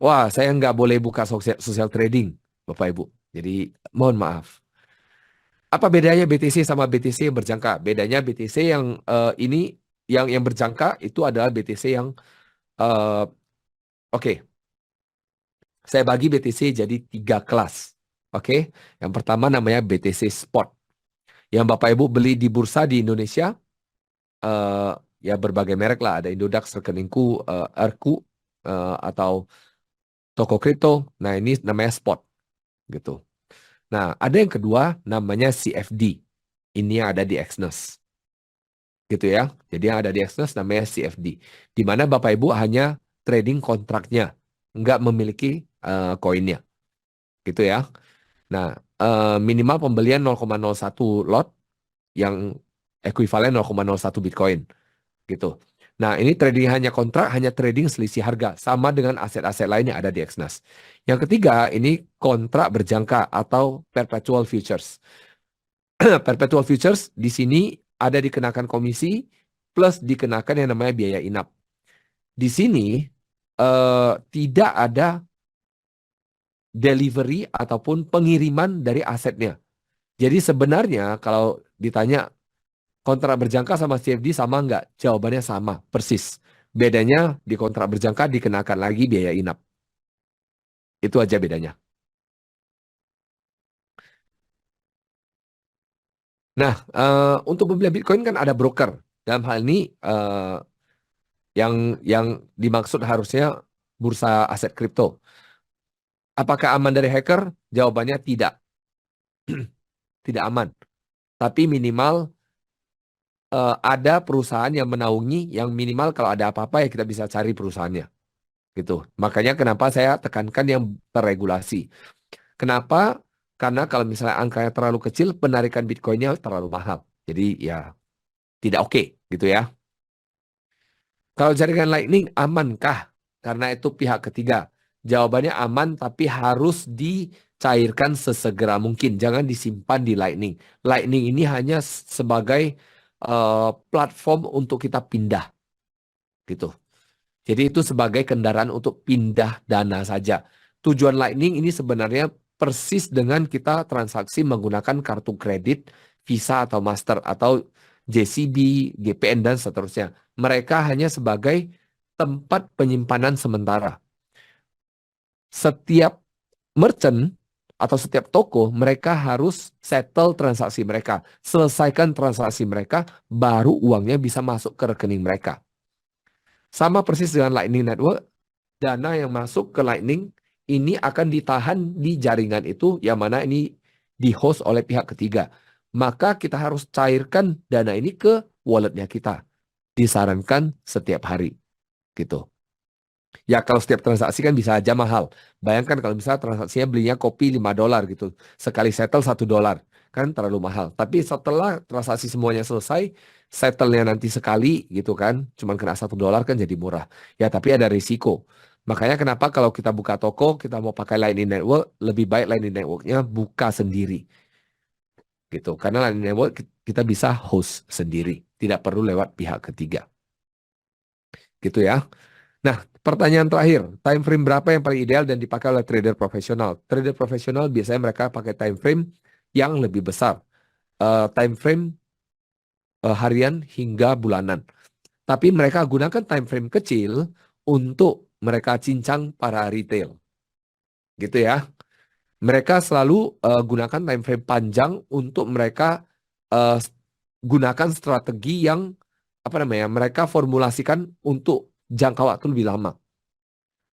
Wah, saya nggak boleh buka social trading, Bapak Ibu. Jadi, mohon maaf. Apa bedanya BTC sama BTC yang berjangka? Bedanya BTC yang ini, yang berjangka itu adalah BTC yang, oke. Saya bagi BTC jadi 3 kelas. Oke, yang pertama namanya BTC Spot. Yang Bapak Ibu beli di bursa di Indonesia, eh, ya berbagai merek lah. Ada Indodax, Rekeningku, Erku, atau toko kripto. Nah ini namanya Spot gitu. Nah ada yang kedua namanya CFD. Ini yang ada di Exness. Gitu ya. Jadi yang ada di Exness namanya CFD. Di mana Bapak Ibu hanya trading kontraknya. Nggak memiliki koinnya. Gitu ya. Nah, minimal pembelian 0,01 lot yang ekuivalen 0,01 Bitcoin gitu. Nah, ini trading hanya kontrak, hanya trading selisih harga sama dengan aset-aset lain yang ada di Exness. Yang ketiga, ini kontrak berjangka atau perpetual futures. Perpetual futures di sini ada dikenakan komisi plus dikenakan yang namanya biaya inap. Di sini tidak ada delivery ataupun pengiriman dari asetnya. Jadi sebenarnya kalau ditanya kontrak berjangka sama CFD sama nggak? Jawabannya sama, persis. Bedanya di kontrak berjangka dikenakan lagi biaya inap. Itu aja bedanya. Nah, untuk pembelian Bitcoin kan ada broker. Dalam hal ini yang dimaksud harusnya bursa aset kripto. Apakah aman dari hacker? Jawabannya tidak, tidak aman. Tapi minimal ada perusahaan yang menaungi, yang minimal kalau ada apa-apa ya kita bisa cari perusahaannya. Gitu. Makanya kenapa saya tekankan yang terregulasi. Kenapa? Karena kalau misalnya angkanya terlalu kecil, penarikan Bitcoinnya terlalu mahal. Jadi ya tidak oke gitu ya. Kalau jaringan Lightning amankah? Karena itu pihak ketiga. Jawabannya aman tapi harus dicairkan sesegera mungkin. Jangan disimpan di Lightning. Lightning ini hanya sebagai platform untuk kita pindah gitu. Jadi itu sebagai kendaraan untuk pindah dana saja. Tujuan Lightning ini sebenarnya persis dengan kita transaksi menggunakan kartu kredit, Visa atau Master atau JCB, GPN dan seterusnya. Mereka hanya sebagai tempat penyimpanan sementara. Setiap merchant atau setiap toko mereka harus settle transaksi mereka, selesaikan transaksi mereka, baru uangnya bisa masuk ke rekening mereka. Sama persis dengan Lightning Network, dana yang masuk ke Lightning ini akan ditahan di jaringan itu yang mana ini di-host oleh pihak ketiga. Maka kita harus cairkan dana ini ke walletnya kita. Disarankan setiap hari gitu. Ya kalau setiap transaksi kan bisa aja mahal. Bayangkan kalau misalnya transaksinya belinya kopi $5 gitu. Sekali settle $1. Kan terlalu mahal. Tapi setelah transaksi semuanya selesai, settle-nya nanti sekali gitu kan. Cuman kena $1 kan jadi murah. Ya tapi ada risiko. Makanya kenapa kalau kita buka toko, kita mau pakai Lightning Network, lebih baik Lightning Network-nya buka sendiri. Gitu. Karena Lightning Network kita bisa host sendiri. Tidak perlu lewat pihak ketiga. Gitu ya. Nah, pertanyaan terakhir, time frame berapa yang paling ideal dan dipakai oleh trader profesional? Trader profesional biasanya mereka pakai time frame yang lebih besar, time frame harian hingga bulanan. Tapi mereka gunakan time frame kecil untuk mereka cincang para retail, gitu ya. Mereka selalu gunakan time frame panjang untuk mereka uh, gunakan strategi yang apa namanya? Mereka formulasikan untuk jangka waktu lebih lama.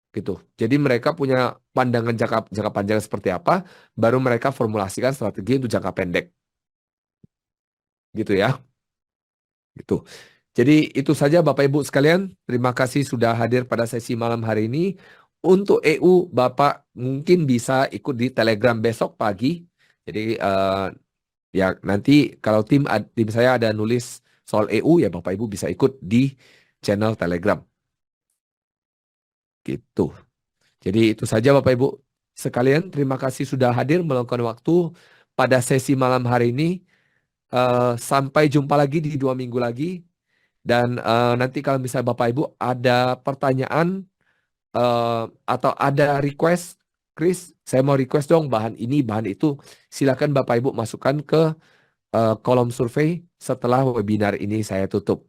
Gitu. Jadi mereka punya pandangan jangka jangka panjang seperti apa, baru mereka formulasikan strategi untuk jangka pendek. Gitu ya. Gitu. Jadi itu saja Bapak Ibu sekalian. Terima kasih sudah hadir pada sesi malam hari ini. Untuk EU, Bapak mungkin bisa ikut di Telegram besok pagi. Jadi ya nanti kalau tim saya ada nulis soal EU ya Bapak Ibu bisa ikut di channel Telegram. Gitu. Jadi itu saja Bapak Ibu sekalian. Terima kasih sudah hadir meluangkan waktu pada sesi malam hari ini. Sampai jumpa lagi di 2 minggu lagi. Dan nanti kalau misalnya Bapak Ibu ada pertanyaan atau ada request, Chris, saya mau request dong bahan ini, bahan itu. Silakan Bapak Ibu masukkan ke kolom survei setelah webinar ini saya tutup.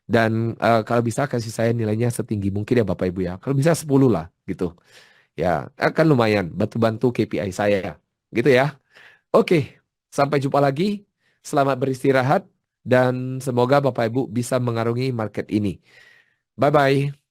Dan kalau bisa kasih saya nilainya setinggi mungkin ya Bapak Ibu ya. Kalau bisa 10 lah gitu. Ya, akan lumayan bantu-bantu KPI saya. Gitu ya. Oke, sampai jumpa lagi. Selamat beristirahat dan semoga Bapak Ibu bisa mengarungi market ini. Bye-bye.